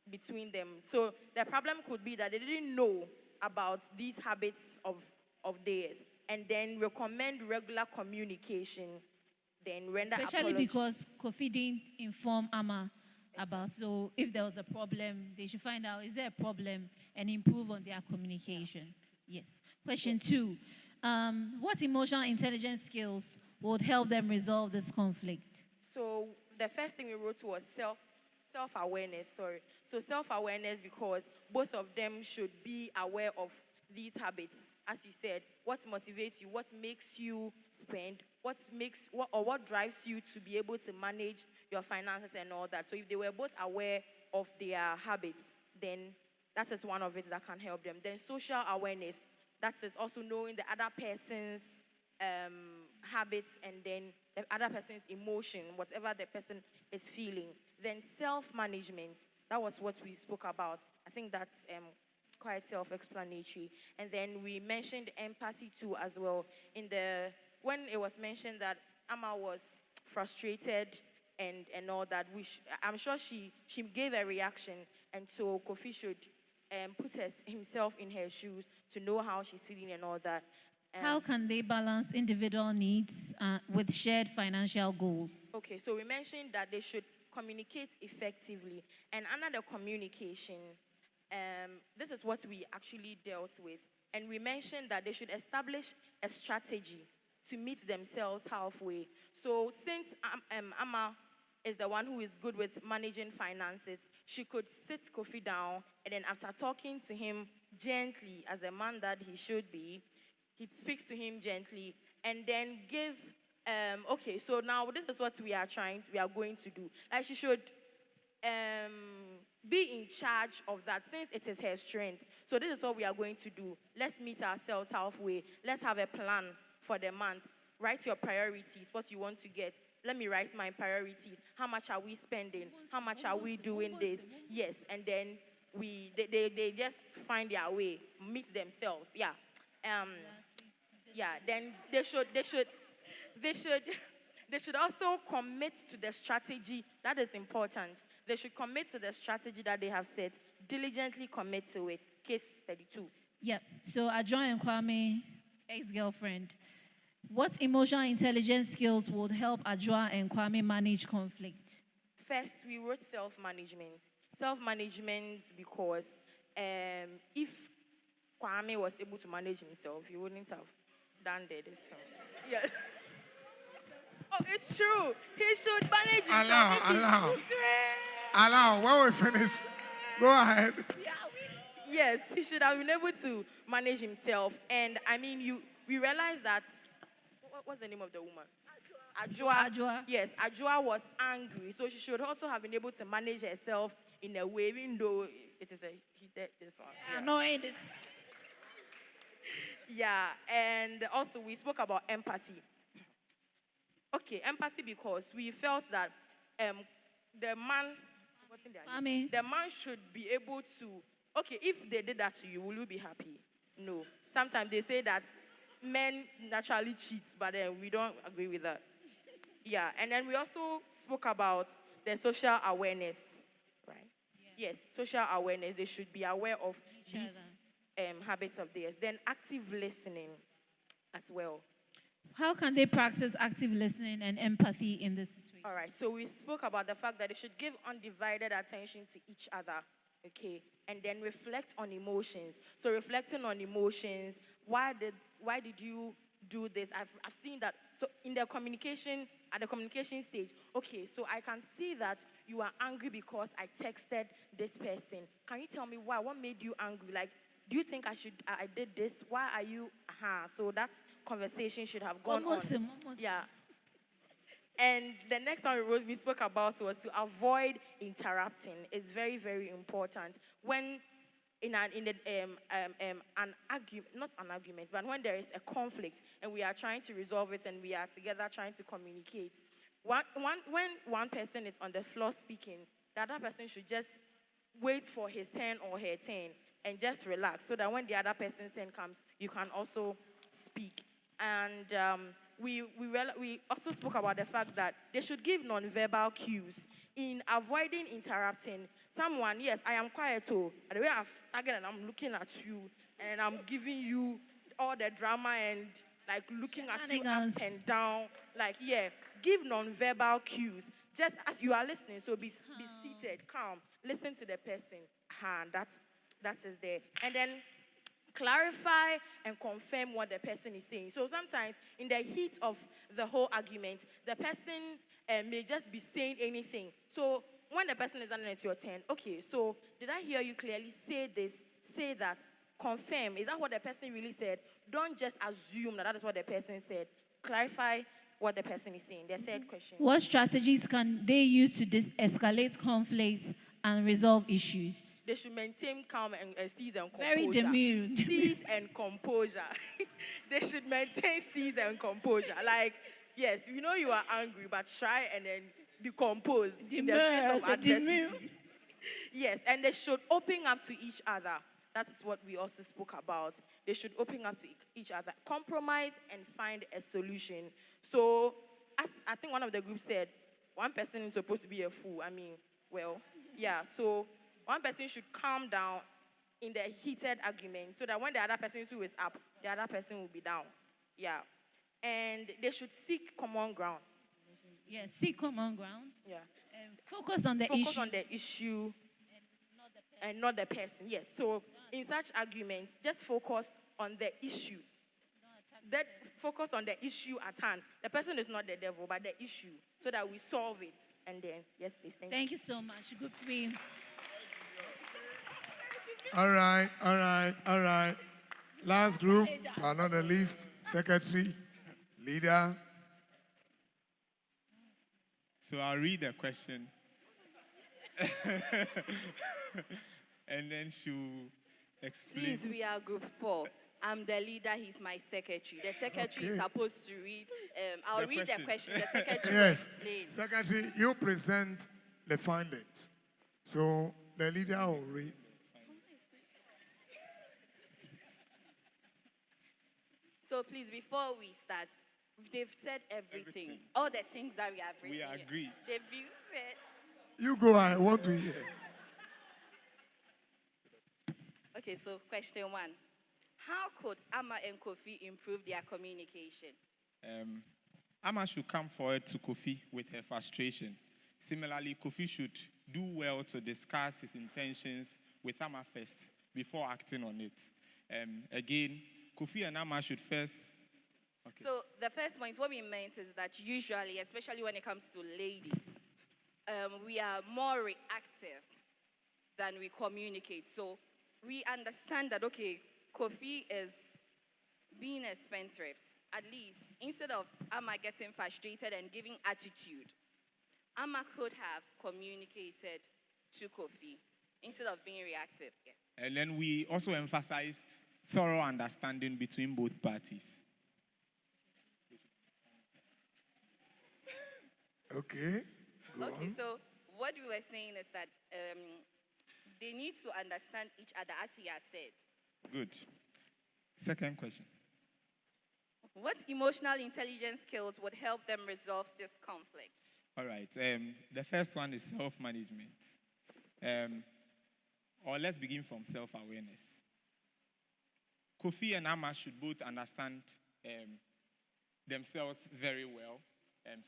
between them. So the problem could be that they didn't know about these habits of theirs, and then recommend regular communication, then render Especially apology. because Kofi didn't inform Amma about. So if there was a problem, they should find out, is there a problem, and improve on their communication. Yes. Question 2. What emotional intelligence skills would help them resolve this conflict? So the first thing we wrote was self-awareness, sorry. So self-awareness, because both of them should be aware of these habits. As you said, what motivates you, what makes you spend, what drives you to be able to manage your finances and all that. So if they were both aware of their habits, then that is one of it that can help them. Then social awareness, that is also knowing the other person's habits, and then the other person's emotion, whatever the person is feeling. Then self-management, that was what we spoke about. I think that's quite self-explanatory. And then we mentioned empathy too as well. When it was mentioned that Amma was frustrated and all that, I'm sure she gave a reaction, and so Kofi should put himself in her shoes to know how she's feeling and all that. How can they balance individual needs with shared financial goals? Okay, so we mentioned that they should communicate effectively. And under the communication, this is what we actually dealt with. And we mentioned that they should establish a strategy to meet themselves halfway. So since Amma is the one who is good with managing finances, she could sit Kofi down, and then after talking to him gently, as a man that he should be, he speaks to him gently, and then give, okay, so now this is what we are going to do. Like, she should be in charge of that, since it is her strength. So this is what we are going to do. Let's meet ourselves halfway. Let's have a plan for the month. Write your priorities, what you want to get. Let me write my priorities. How much are we spending? How much are we doing this? Yes, and then they just find their way, meet themselves. Yeah. Then they should also commit to the strategy. That is important. They should commit to the strategy that they have set. Diligently commit to it. Case 32. Yep. So Adjoa and Kwame, ex-girlfriend, what emotional intelligence skills would help Adjoa and Kwame manage conflict? First, we wrote self-management. Self-management because if Kwame was able to manage himself, he wouldn't have done this time. Yeah. Oh, it's true. He should manage himself. Allow. When we finish, go ahead. Yes, he should have been able to manage himself. And I mean, we realized that, what's the name of the woman? Adjoa. Yes, Adjoa was angry. So she should also have been able to manage herself in a way, even though it is this one. Yeah. Annoying this. Yeah, and also we spoke about empathy. Okay, empathy because we felt that the man should be able to, okay, if they did that to you, will you be happy? No. Sometimes they say that men naturally cheat, but we don't agree with that. Yeah, and then we also spoke about the social awareness, right? Yeah. Yes, social awareness. They should be aware of these habits of theirs. Then active listening as well. How can they practice active listening and empathy in this situation? All right, so we spoke about the fact that they should give undivided attention to each other, okay? And then reflect on emotions. So reflecting on emotions, why did you do this? I've seen that. So in the communication, at the communication stage, okay, so I can see that you are angry because I texted this person. Can you tell me why? What made you angry? Like, do you think I did this? Why are you, So that conversation should have gone on. Yeah. And the next one we spoke about was to avoid interrupting. It's very, very important. When an argument, not an argument, but when there is a conflict and we are trying to resolve it and we are together trying to communicate, when one person is on the floor speaking, the other person should just wait for his turn or her turn and just relax so that when the other person's turn comes, you can also speak. And we also spoke about the fact that they should give non-verbal cues in avoiding interrupting someone. Yes, I am quiet too. The way I've staggered and I'm looking at you and I'm giving you all the drama and like looking at you up and down. Like, yeah, give non-verbal cues just as you are listening. So be seated, calm, listen to the person. That is there. And then clarify and confirm what the person is saying. So sometimes in the heat of the whole argument, the person may just be saying anything. So when the person is done, it's your turn. Okay, so did I hear you clearly say this, say that, confirm? Is that what the person really said? Don't just assume that is what the person said. Clarify what the person is saying. The third question. What strategies can they use to escalate conflicts and resolve issues? They should maintain calm and steeze and composure. Very demure. Steeze and composure. They should maintain steeze and composure. Like, yes, you know you are angry, but try and then be composed in the face of adversity. Yes, and they should open up to each other. That is what we also spoke about. They should open up to each other, compromise and find a solution. So, as I think one of the groups said, one person is supposed to be a fool. I mean, well, yeah, so one person should calm down in the heated argument so that when the other person who is up, the other person will be down. Yeah. And they should seek common ground. Yes, seek common ground. Yeah. Focus on the issue. Focus on the issue and not the person. Yes. So in such arguments, just focus on the issue. That focus on the issue at hand. The person is not the devil, but the issue, so that we solve it. And then, yes, please. Thank you so much. Group 3. All right. Last group, but not the least, secretary, leader. So I'll read the question. And then she'll explain. Please, we are group 4. I'm the leader, he's my secretary. The secretary is supposed to read. I'll read the question. The secretary will explain. Secretary, you present the findings. So the leader will read. So please, before we start, they've said everything. All the things that we have written. We agree. They've been said. You go, I want to hear. Okay, so question 1. How could Amma and Kofi improve their communication? Amma should come forward to Kofi with her frustration. Similarly, Kofi should do well to discuss his intentions with Amma first before acting on it. Again, Kofi and Amma should first... Okay. So the first point, what we meant is that usually, especially when it comes to ladies, we are more reactive than we communicate. So we understand that, okay, Kofi is being a spendthrift. At least, instead of Amma getting frustrated and giving attitude, Amma could have communicated to Kofi instead of being reactive. Yes. And then we also emphasized thorough understanding between both parties. Okay. Okay, so what we were saying is that they need to understand each other, as he has said. Good. Second question. What emotional intelligence skills would help them resolve this conflict? All right. The first one is self-management. Or let's begin from self-awareness. Kofi and Amma should both understand themselves very well,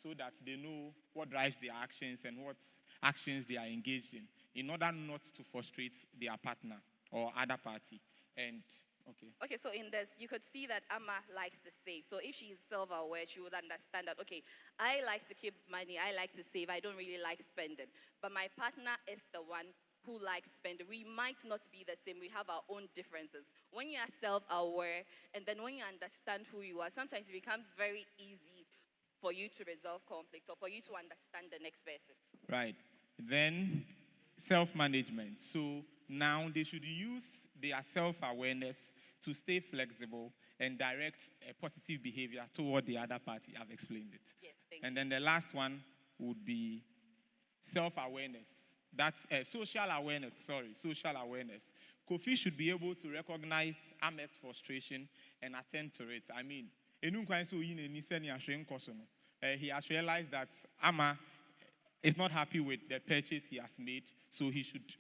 so that they know what drives their actions and what actions they are engaged in order not to frustrate their partner or other party. And Okay, so in this, you could see that Amma likes to save. So if she's self-aware, she would understand that, okay, I like to keep money, I like to save, I don't really like spending. But my partner is the one who likes spending. We might not be the same, we have our own differences. When you are self-aware, and then when you understand who you are, sometimes it becomes very easy for you to resolve conflict or for you to understand the next person. Right. Then self-management. So now they should use their self-awareness to stay flexible and direct a positive behavior toward the other party. I've explained it. Yes, thank And you. then the last one would be self-awareness. That's social awareness, social awareness. Kofi should be able to recognize Ama's frustration and attend to it. I mean, he has realized that Ama is not happy with the purchase he has made, so he should,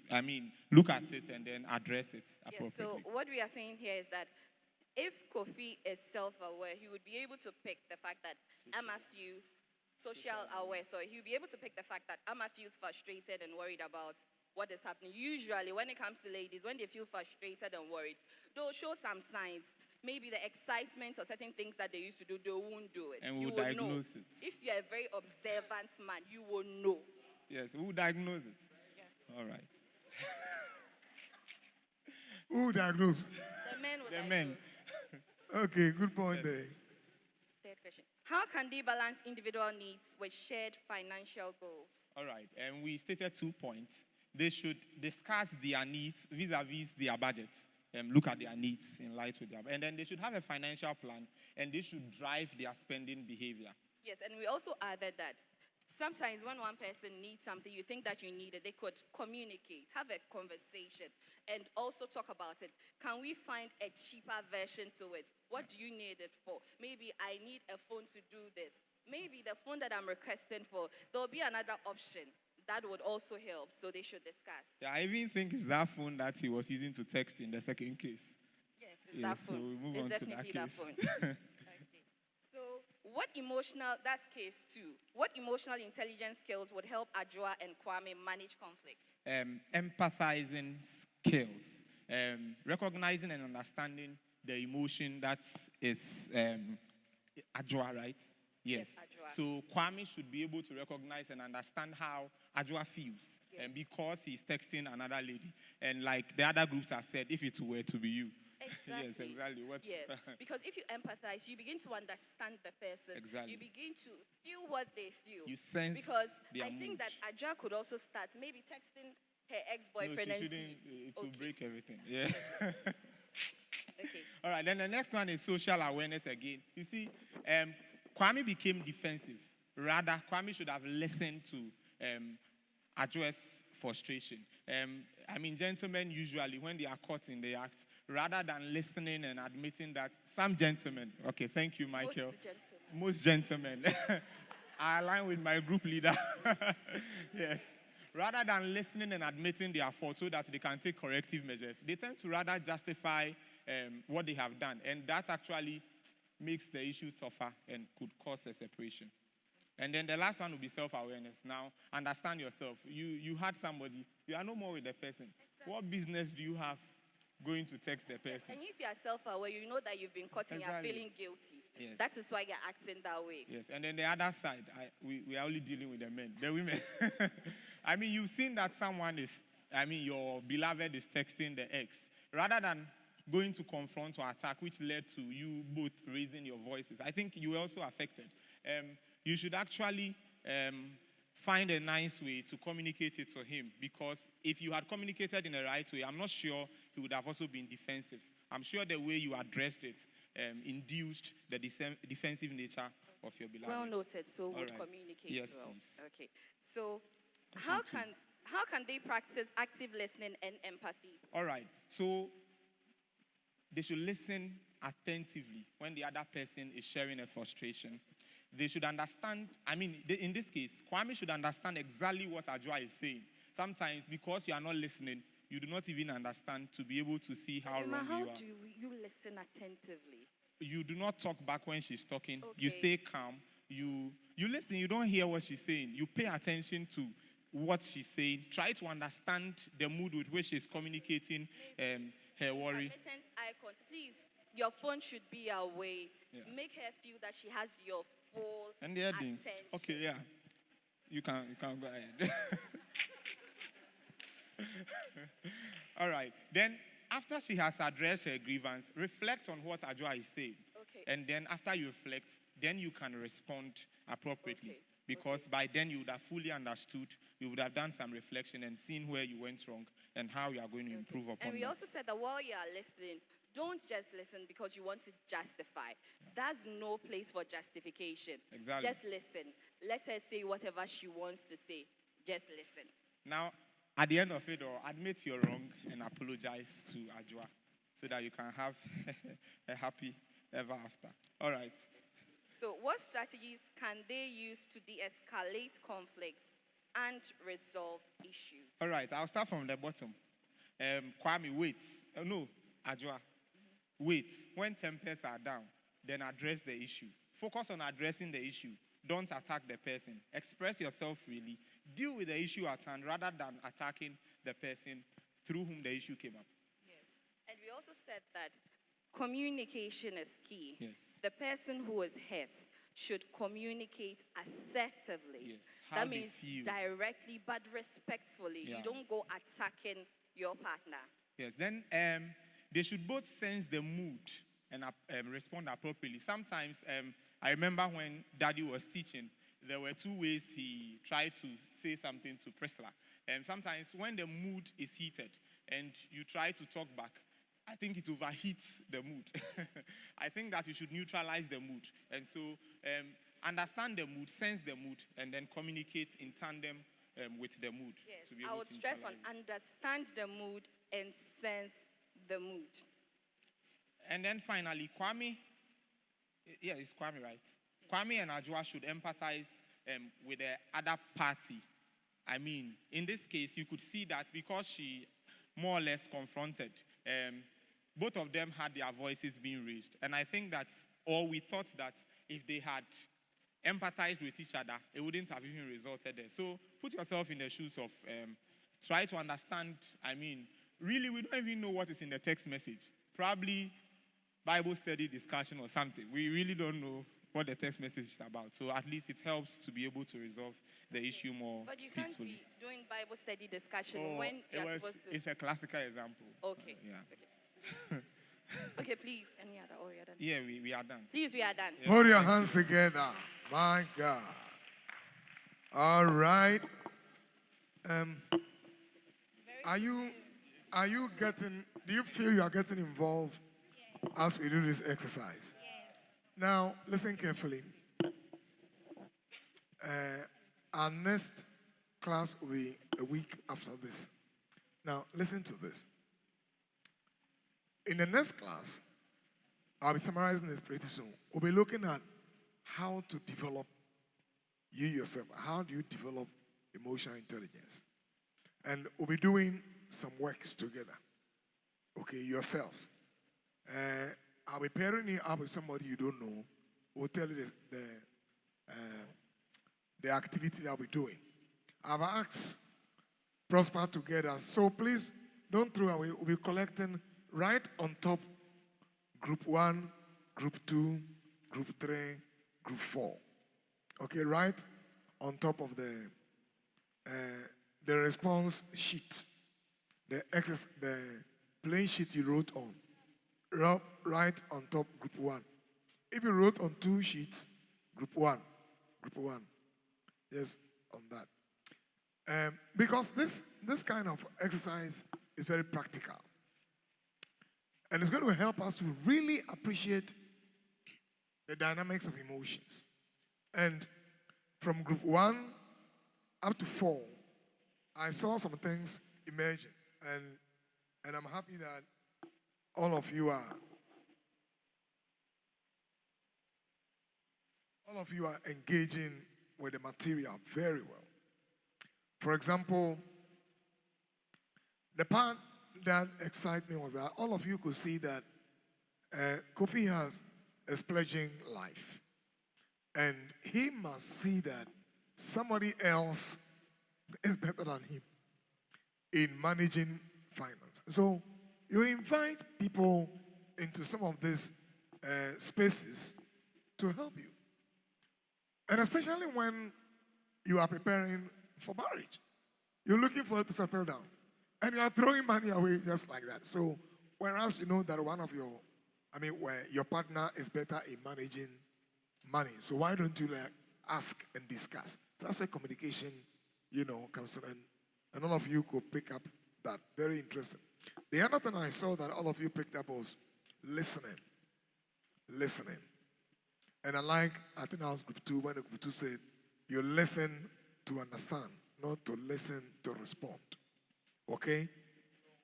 look at it and then address it appropriately. Yes, so what we are saying here is that if Kofi is self-aware, he would be able to pick the fact that Ama feels social aware. So he'll be able to pick the fact that Ama feels frustrated and worried about what is happening. Usually, when it comes to ladies, when they feel frustrated and worried, they'll show some signs. Maybe the excitement or certain things that they used to do, they won't do it. And you we'll will diagnose know. it. If you're a very observant man, you will know. Yes, we'll diagnose it. Yeah. All right. Who diagnosed? The men will The diagnose. men. Okay, good point there. Third question. How can they balance individual needs with shared financial goals? All right, and we stated 2 points. They should discuss their needs vis-a-vis their budget. Look at their needs in light with their, and then they should have a financial plan, and they should drive their spending behavior. Yes, and we also added that sometimes when one person needs something, you think that you need it, they could communicate, have a conversation, and also talk about it. Can we find a cheaper version to it? What do you need it for? Maybe I need a phone to do this. Maybe the phone that I'm requesting for, there'll be another option. That would also help, so they should discuss. Yeah, I even think it's that phone that he was using to text in the second case. Yes, it's that So phone. we move It's on definitely to that that phone. Okay. So, that's case 2. What emotional intelligence skills would help Adjoa and Kwame manage conflict? Empathizing skills, recognizing and understanding the emotion that is Adjoa, right? Yes. Adjoa. So Kwame should be able to recognize and understand how Adjoa feels, and because he's texting another lady, and like the other groups have said, if it were to be you. Exactly. Yes, exactly. Yes, because if you empathize, you begin to understand the person. Exactly. You begin to feel what they feel. You sense because their I think mood. that Adjoa could also start maybe texting her No, ex-boyfriend she and shouldn't. see. It will break everything. Yeah. Okay. All right, then the next one is social awareness again. You see, Kwame became defensive. Rather, Kwame should have listened to address frustration. Gentlemen usually, when they are caught in the act, rather than listening and admitting that some gentlemen, okay, thank you, Michael. Most gentlemen. I align with my group leader. Yes. Rather than listening and admitting their fault so that they can take corrective measures, they tend to rather justify what they have done. And that actually makes the issue tougher and could cause a separation. And then the last one will be self-awareness. Now, understand yourself. You had somebody, you are no more with the person. Exactly. What business do you have going to text the person? Yes, and if you are self-aware, you know that you've been caught and Exactly. you're feeling guilty. Yes. That is why you're acting that way. Yes, and then the other side, we are only dealing with the men. The women. You've seen that someone is, your beloved is texting the ex. Rather than going to confront or attack, which led to you both raising your voices, I think you were also affected. You should actually find a nice way to communicate it to him, because if you had communicated in the right way, I'm not sure he would have also been defensive. I'm sure the way you addressed it induced the defensive nature of your beloved. Well noted, so would right. communicate Yes, well. please. Okay, so how can they practice active listening and empathy? All right, so they should listen attentively when the other person is sharing a frustration. They should understand, in this case, Kwame should understand exactly what Adjoa is saying. Sometimes, because you are not listening, you do not even understand to be able to see how Emma, wrong how you are. do you listen attentively? You do not talk back when she's talking. Okay. You stay calm. You listen. You don't hear what she's saying. You pay attention to what she's saying. Try to understand the mood with which she's communicating her worry. Intermittent eye contact. Please, your phone should be away. Yeah. Make her feel that she has your full And the ending. attention. Okay, yeah. You can go ahead. All right. Then, after she has addressed her grievance, reflect on what Adjoa is saying. Okay. And then, after you reflect, then you can respond appropriately. Okay. Because by then you would have fully understood, you would have done some reflection and seen where you went wrong and how you are going to improve upon And we that. also said that while you are listening, don't just listen because you want to justify. There's no place for justification. Exactly. Just listen. Let her say whatever she wants to say. Just listen. Now, at the end of it all, admit you're wrong and apologize to Ajwa so that you can have a happy ever after. All right. So, what strategies can they use to de-escalate conflicts and resolve issues? All right, I'll start from the bottom. Kwame, wait. No, Ajwa. Wait. When tempers are down, then address the issue. Focus on addressing the issue. Don't attack the person. Express yourself freely. Deal with the issue at hand rather than attacking the person through whom the issue came up. Yes. And we also said that communication is key. Yes. The person who is hurt should communicate assertively. Yes. How That they means feel. directly but respectfully. Yeah. You don't go attacking your partner. Yes, then they should both sense the mood and respond appropriately. Sometimes, I remember when Daddy was teaching, there were two ways he tried to say something to Priscilla. Sometimes when the mood is heated and you try to talk back, I think it overheats the mood. I think that you should neutralize the mood. And so understand the mood, sense the mood, and then communicate in tandem with the mood. Yes, to be I able would to stress on neutralize it. understand the mood and sense the mood. And then finally, Kwame, yeah, it's Kwame, right? Kwame and Ajwa should empathize with the other party. I mean, in this case, you could see that because she more or less confronted, both of them had their voices being raised. And I think that, or we thought that if they had empathized with each other, it wouldn't have even resulted there. So put yourself in the shoes of, try to understand, I mean, really, we don't even know what is in the text message. Probably Bible study discussion or something. We really don't know what the text message is about. So at least it helps to be able to resolve the issue more But you can't peacefully. be doing Bible study discussion Oh, when you're supposed to. It's a classical example. Okay. Yeah. Okay. Okay, please. Any other? Or we are done? Yeah, we are done. Please, we are done. Yeah. Put your hands together. My God. All right. Are you getting, do you feel you are getting involved as we do this exercise? Now, listen carefully. Our next class will be a week after this. Now, listen to this. In the next class, I'll be summarizing this pretty soon. We'll be looking at how to develop you yourself. How do you develop emotional intelligence? And we'll be doing some works together. Okay, yourself. I'll be pairing you up with somebody you don't know who will tell you the activity I'll be doing. I've asked Prosper together, so please don't throw away. We'll be collecting right on top group 1, group 2, group 3, group 4. Okay, right on top of the response sheet, the plain sheet you wrote on, right on top group 1. If you wrote on 2 sheets, group 1, yes, on that. Because this kind of exercise is very practical. And it's going to help us to really appreciate the dynamics of emotions. And from group 1 up to 4, I saw some things emerging. And I'm happy that all of you are engaging with the material very well. For example, the part that excited me was that all of you could see that Kofi has is pledging life. And he must see that somebody else is better than him in managing finance. So you invite people into some of these spaces to help you. And especially when you are preparing for marriage. You're looking for it to settle down. And you are throwing money away just like that. So whereas you know that where your partner is better in managing money. So why don't you like ask and discuss? That's where communication, comes in. And all of you could pick up that. Very interesting. The other thing I saw that all of you picked up was listening. Listening. And I think I was group 2 when the group 2 said, you listen to understand, not to listen to respond. Okay?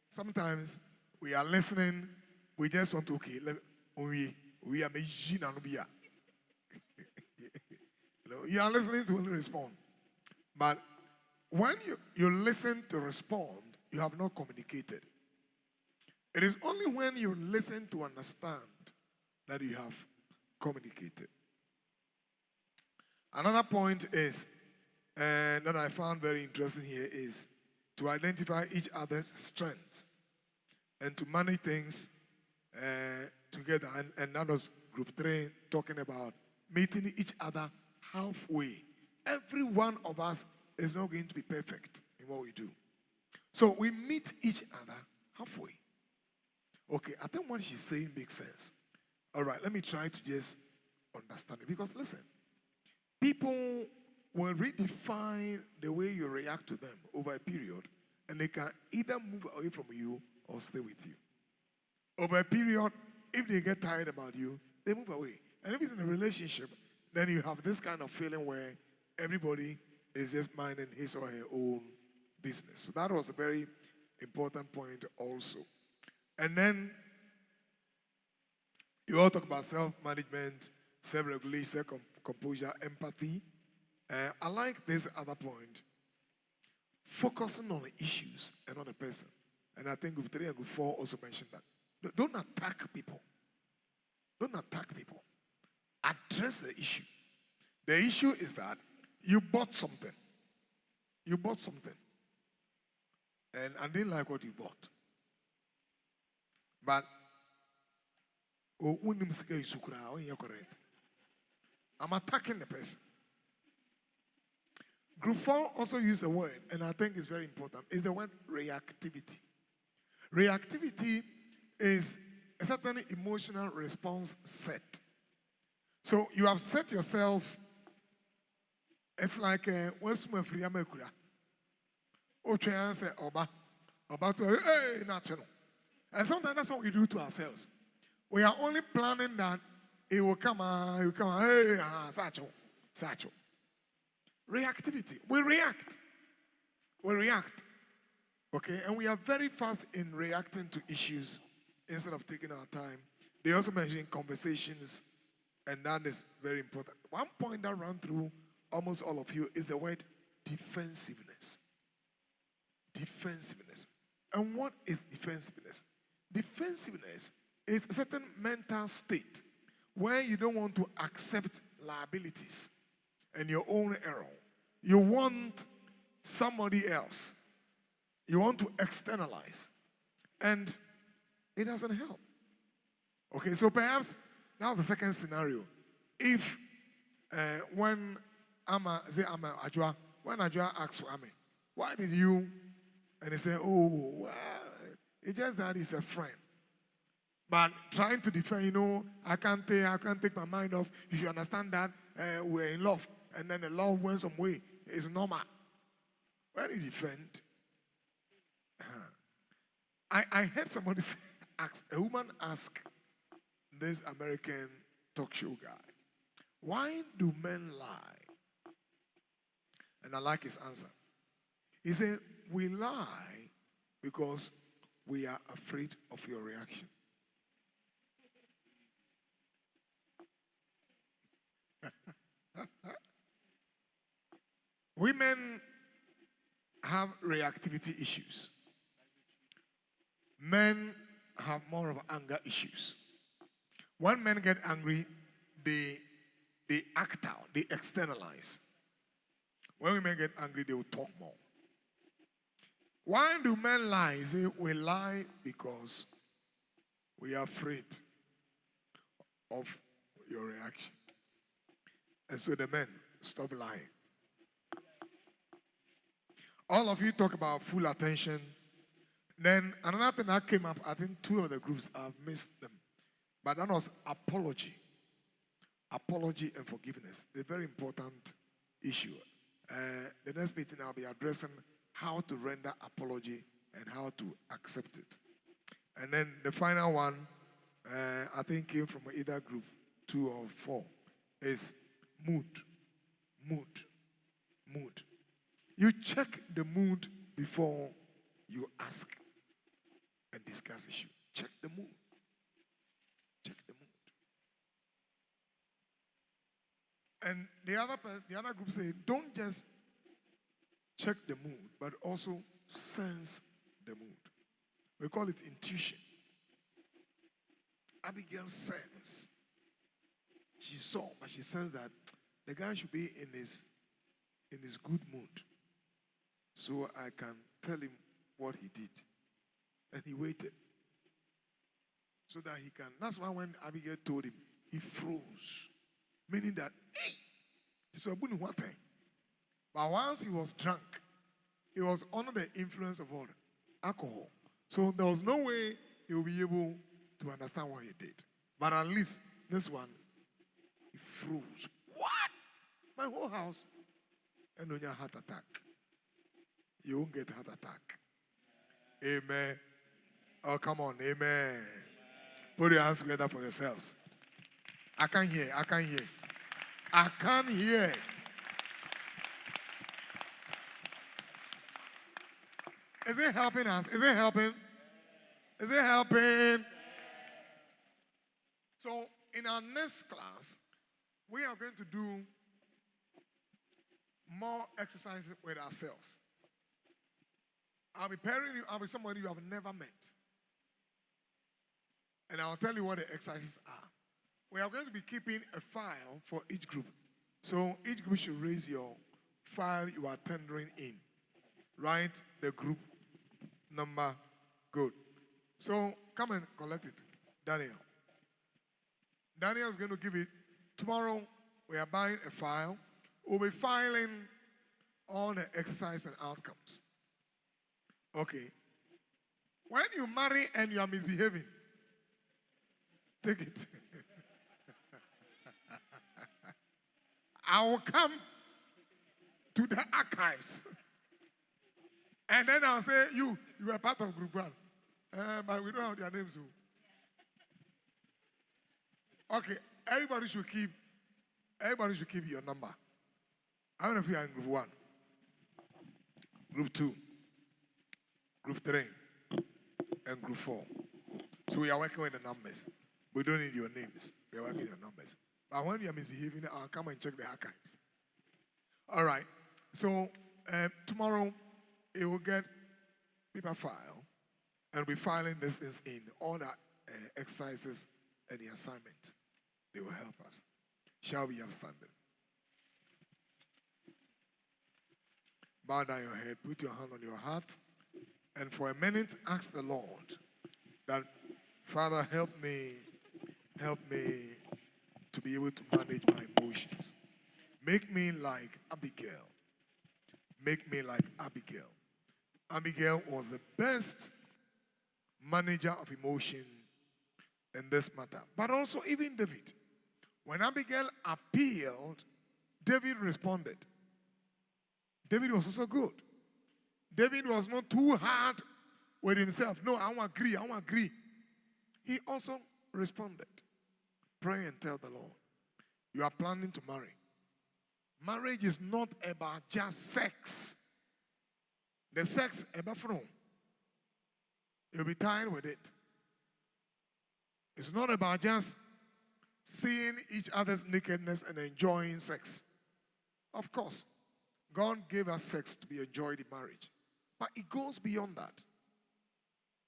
Sometimes we are listening, we just want to, we are you are listening to only respond. But when you listen to respond, you have not communicated. It is only when you listen to understand that you have communicated. Another point is, and that I found very interesting here, is to identify each other's strengths and to manage things together. And that was group 3 talking about meeting each other halfway. Every one of us is not going to be perfect in what we do. So we meet each other halfway. Okay, I think what she's saying makes sense. All right, let me try to just understand it. Because listen, people will redefine the way you react to them over a period, and they can either move away from you or stay with you. Over a period, if they get tired about you, they move away. And if it's in a relationship, then you have this kind of feeling where everybody is just minding his or her own business. So that was a very important point also. And then you all talk about self-management, self-regulation, self-composure, empathy. I like this other point. Focusing on the issues and on the person. And I think group 3 and group 4 also mentioned that. Don't attack people. Don't attack people. Address the issue. The issue is that you bought something. You bought something. And I didn't like what you bought. But correct. I'm attacking the person. Group 4 also use a word, and I think it's very important. It's the word reactivity. Reactivity is a certain emotional response set. So you have set yourself, it's like when someone free amekura. Ocha say oba to hey natural. And sometimes that's what we do to ourselves. We are only planning that it will come hey sacho. Reactivity. We react. Okay, and we are very fast in reacting to issues instead of taking our time. They also mention conversations, and that is very important. One point that ran through almost all of you is the word defensiveness. Defensiveness. And what is defensiveness? Defensiveness is a certain mental state where you don't want to accept liabilities and your own error. You want somebody else. You want to externalize. And it doesn't help. Okay, so perhaps that's the second scenario. If when Ajwa asks for Ame, why did you? And they say, oh, well, it's just that he's a friend. But trying to defend, I can't take my mind off. You should understand that we're in love. And then the love went some way. It's normal. Where did he defend? I heard somebody a woman ask this American talk show guy, why do men lie? And I like his answer. He said, we lie because we are afraid of your reaction. Women have reactivity issues. Men have more of anger issues. When men get angry, they act out, they externalize. When women get angry, they will talk more. Why do men lie? Say, we lie because we are afraid of your reaction. And so the men stop lying. All of you talk about full attention. Then another thing that came up, I think 2 of the groups, I've missed them. But that was apology. apology and forgiveness. It's a very important issue. The next meeting I'll be addressing how to render apology and how to accept it. And then the final one, I think came from either group 2 or 4, is mood. Mood. You check the mood before you ask and discuss issue. Check the mood. Check the mood. And the other group say, don't just check the mood, but also sense the mood. We call it intuition. Abigail sensed. She saw, but she sensed that the guy should be in his good mood. So I can tell him what he did. And he waited. So that he can. That's why when Abigail told him, he froze. Meaning that, hey, this was what time. But once he was drunk, he was under the influence of all alcohol. So there was no way he would be able to understand what he did. But at least this one, he froze. What? My whole house. And on your heart attack. You won't get heart attack. Amen. Oh, come on. Amen. Put your hands together for yourselves. I can't hear. I can't hear. I can't hear. Is it helping us? Is it helping? Is it helping? So, in our next class, we are going to do more exercises with ourselves. I'll be pairing you up with somebody you have never met. And I'll tell you what the exercises are. We are going to be keeping a file for each group. So each group should raise your file you are tendering in. Write the group number. Good. So come and collect it, Daniel. Daniel is going to give it. Tomorrow we are buying a file. We'll be filing all the exercise and outcomes. Okay. When you marry and you are misbehaving, take it. I will come to the archives. And then I'll say, you are part of group 1. But we don't have their names. Okay, everybody should keep your number. How many of you are in group 1? Group 2, group 3, and group 4. So we are working with the numbers. We don't need your names. We are working with your numbers. But when you are misbehaving, I'll come and check the archives. All right. So tomorrow, it will get paper file, and we'll be filing these things in all the exercises and the assignment. They will help us. Shall we have standing? Bow down your head, put your hand on your heart, and for a minute ask the Lord that, Father, help me to be able to manage my emotions. Make me like Abigail. Make me like Abigail. Abigail was the best manager of emotion in this matter. But also even David. When Abigail appealed, David responded. David was also good. David was not too hard with himself. No, I won't agree. He also responded. Pray and tell the Lord, you are planning to marry. Marriage is not about just sex. The sex, about from. You'll be tired with it. It's not about just seeing each other's nakedness and enjoying sex. Of course, God gave us sex to be enjoyed in marriage. But it goes beyond that.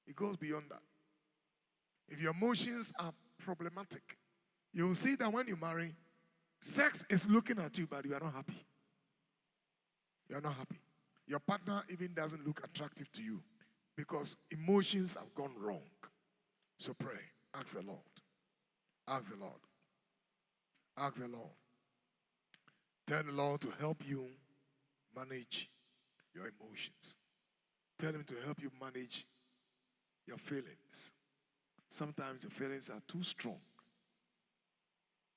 It goes beyond that. If your emotions are problematic, you will see that when you marry, sex is looking at you, but you are not happy. You are not happy. Your partner even doesn't look attractive to you because emotions have gone wrong. So pray. Ask the Lord. Ask the Lord. Ask the Lord. Tell the Lord to help you manage your emotions. Tell him to help you manage your feelings. Sometimes your feelings are too strong.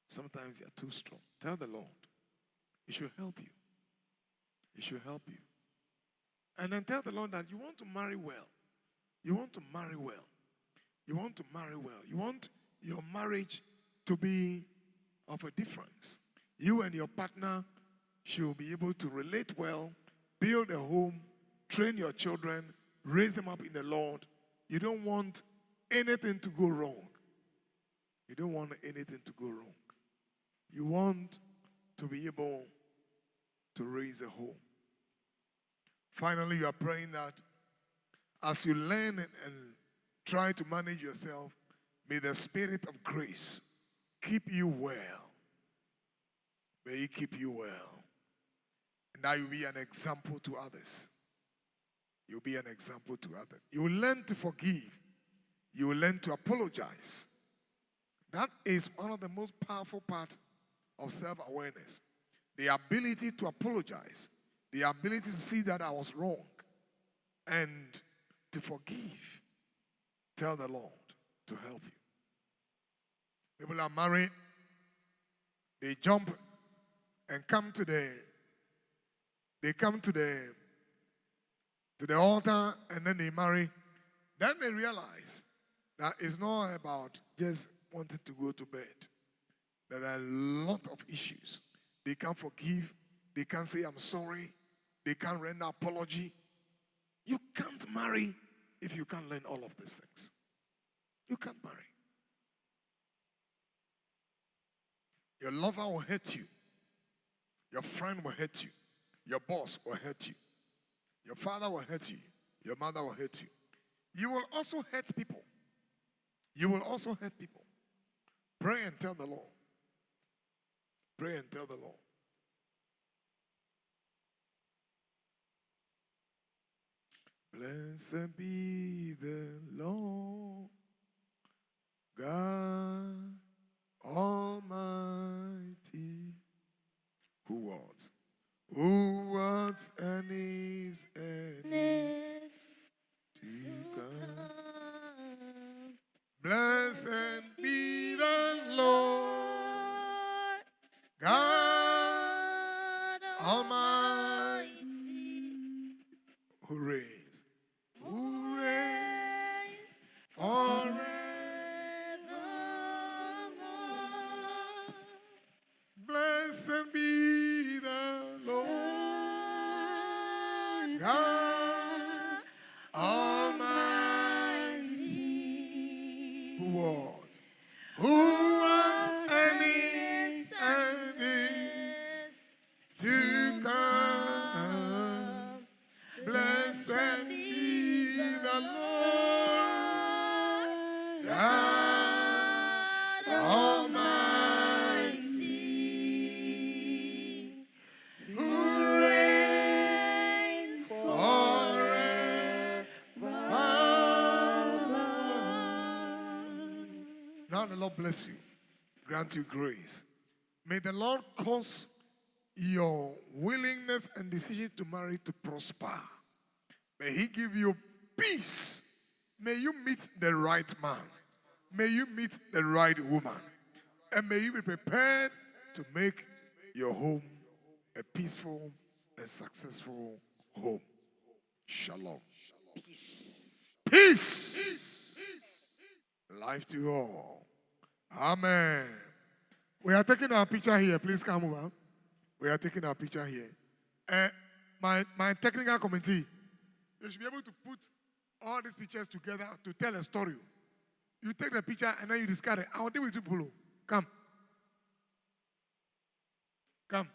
Sometimes you are too strong. Tell the Lord. He should help you. He should help you. And then tell the Lord that you want to marry well. You want to marry well. You want to marry well. You want your marriage to be of a difference. You and your partner should be able to relate well, build a home, train your children, raise them up in the Lord. You don't want anything to go wrong. You don't want anything to go wrong. You want to be able to raise a home. Finally, you are praying that as you learn and try to manage yourself, may the Spirit of grace keep you well. May He keep you well. And that you be an example to others. You'll be an example to others. You will learn to forgive. You will learn to apologize. That is one of the most powerful parts of self-awareness. The ability to apologize. The ability to see that I was wrong. And to forgive. Tell the Lord to help you. People are married. They jump and come to the altar, and then they marry. Then they realize that it's not about just wanting to go to bed. There are a lot of issues. They can't forgive. They can't say, I'm sorry. They can't render apology. You can't marry if you can't learn all of these things. You can't marry. Your lover will hurt you. Your friend will hurt you. Your boss will hurt you. Your father will hurt you. Your mother will hurt you. You will also hurt people. You will also hurt people. Pray and tell the Lord. Pray and tell the Lord. Blessed be the Lord, God Almighty, who was and is to come. Blessed be the Lord, God Almighty, who reigns forevermore. Blessed be the Lord, God Almighty, who was and is to come. Blessed be the Lord, God Almighty, who reigns forevermore. Now the Lord bless you, grant you grace. May the Lord cause your willingness and decision to marry to prosper. May He give you peace. May you meet the right man. May you meet the right woman. And may you be prepared to make your home a peaceful and successful home. Shalom. Peace. Life to you all. Amen. We are taking our picture here. Please come over. We are taking our picture here. My technical committee, you should be able to put all these pictures together to tell a story. You take the picture and then you discard it. I will deal with you, Polo. Come. Come.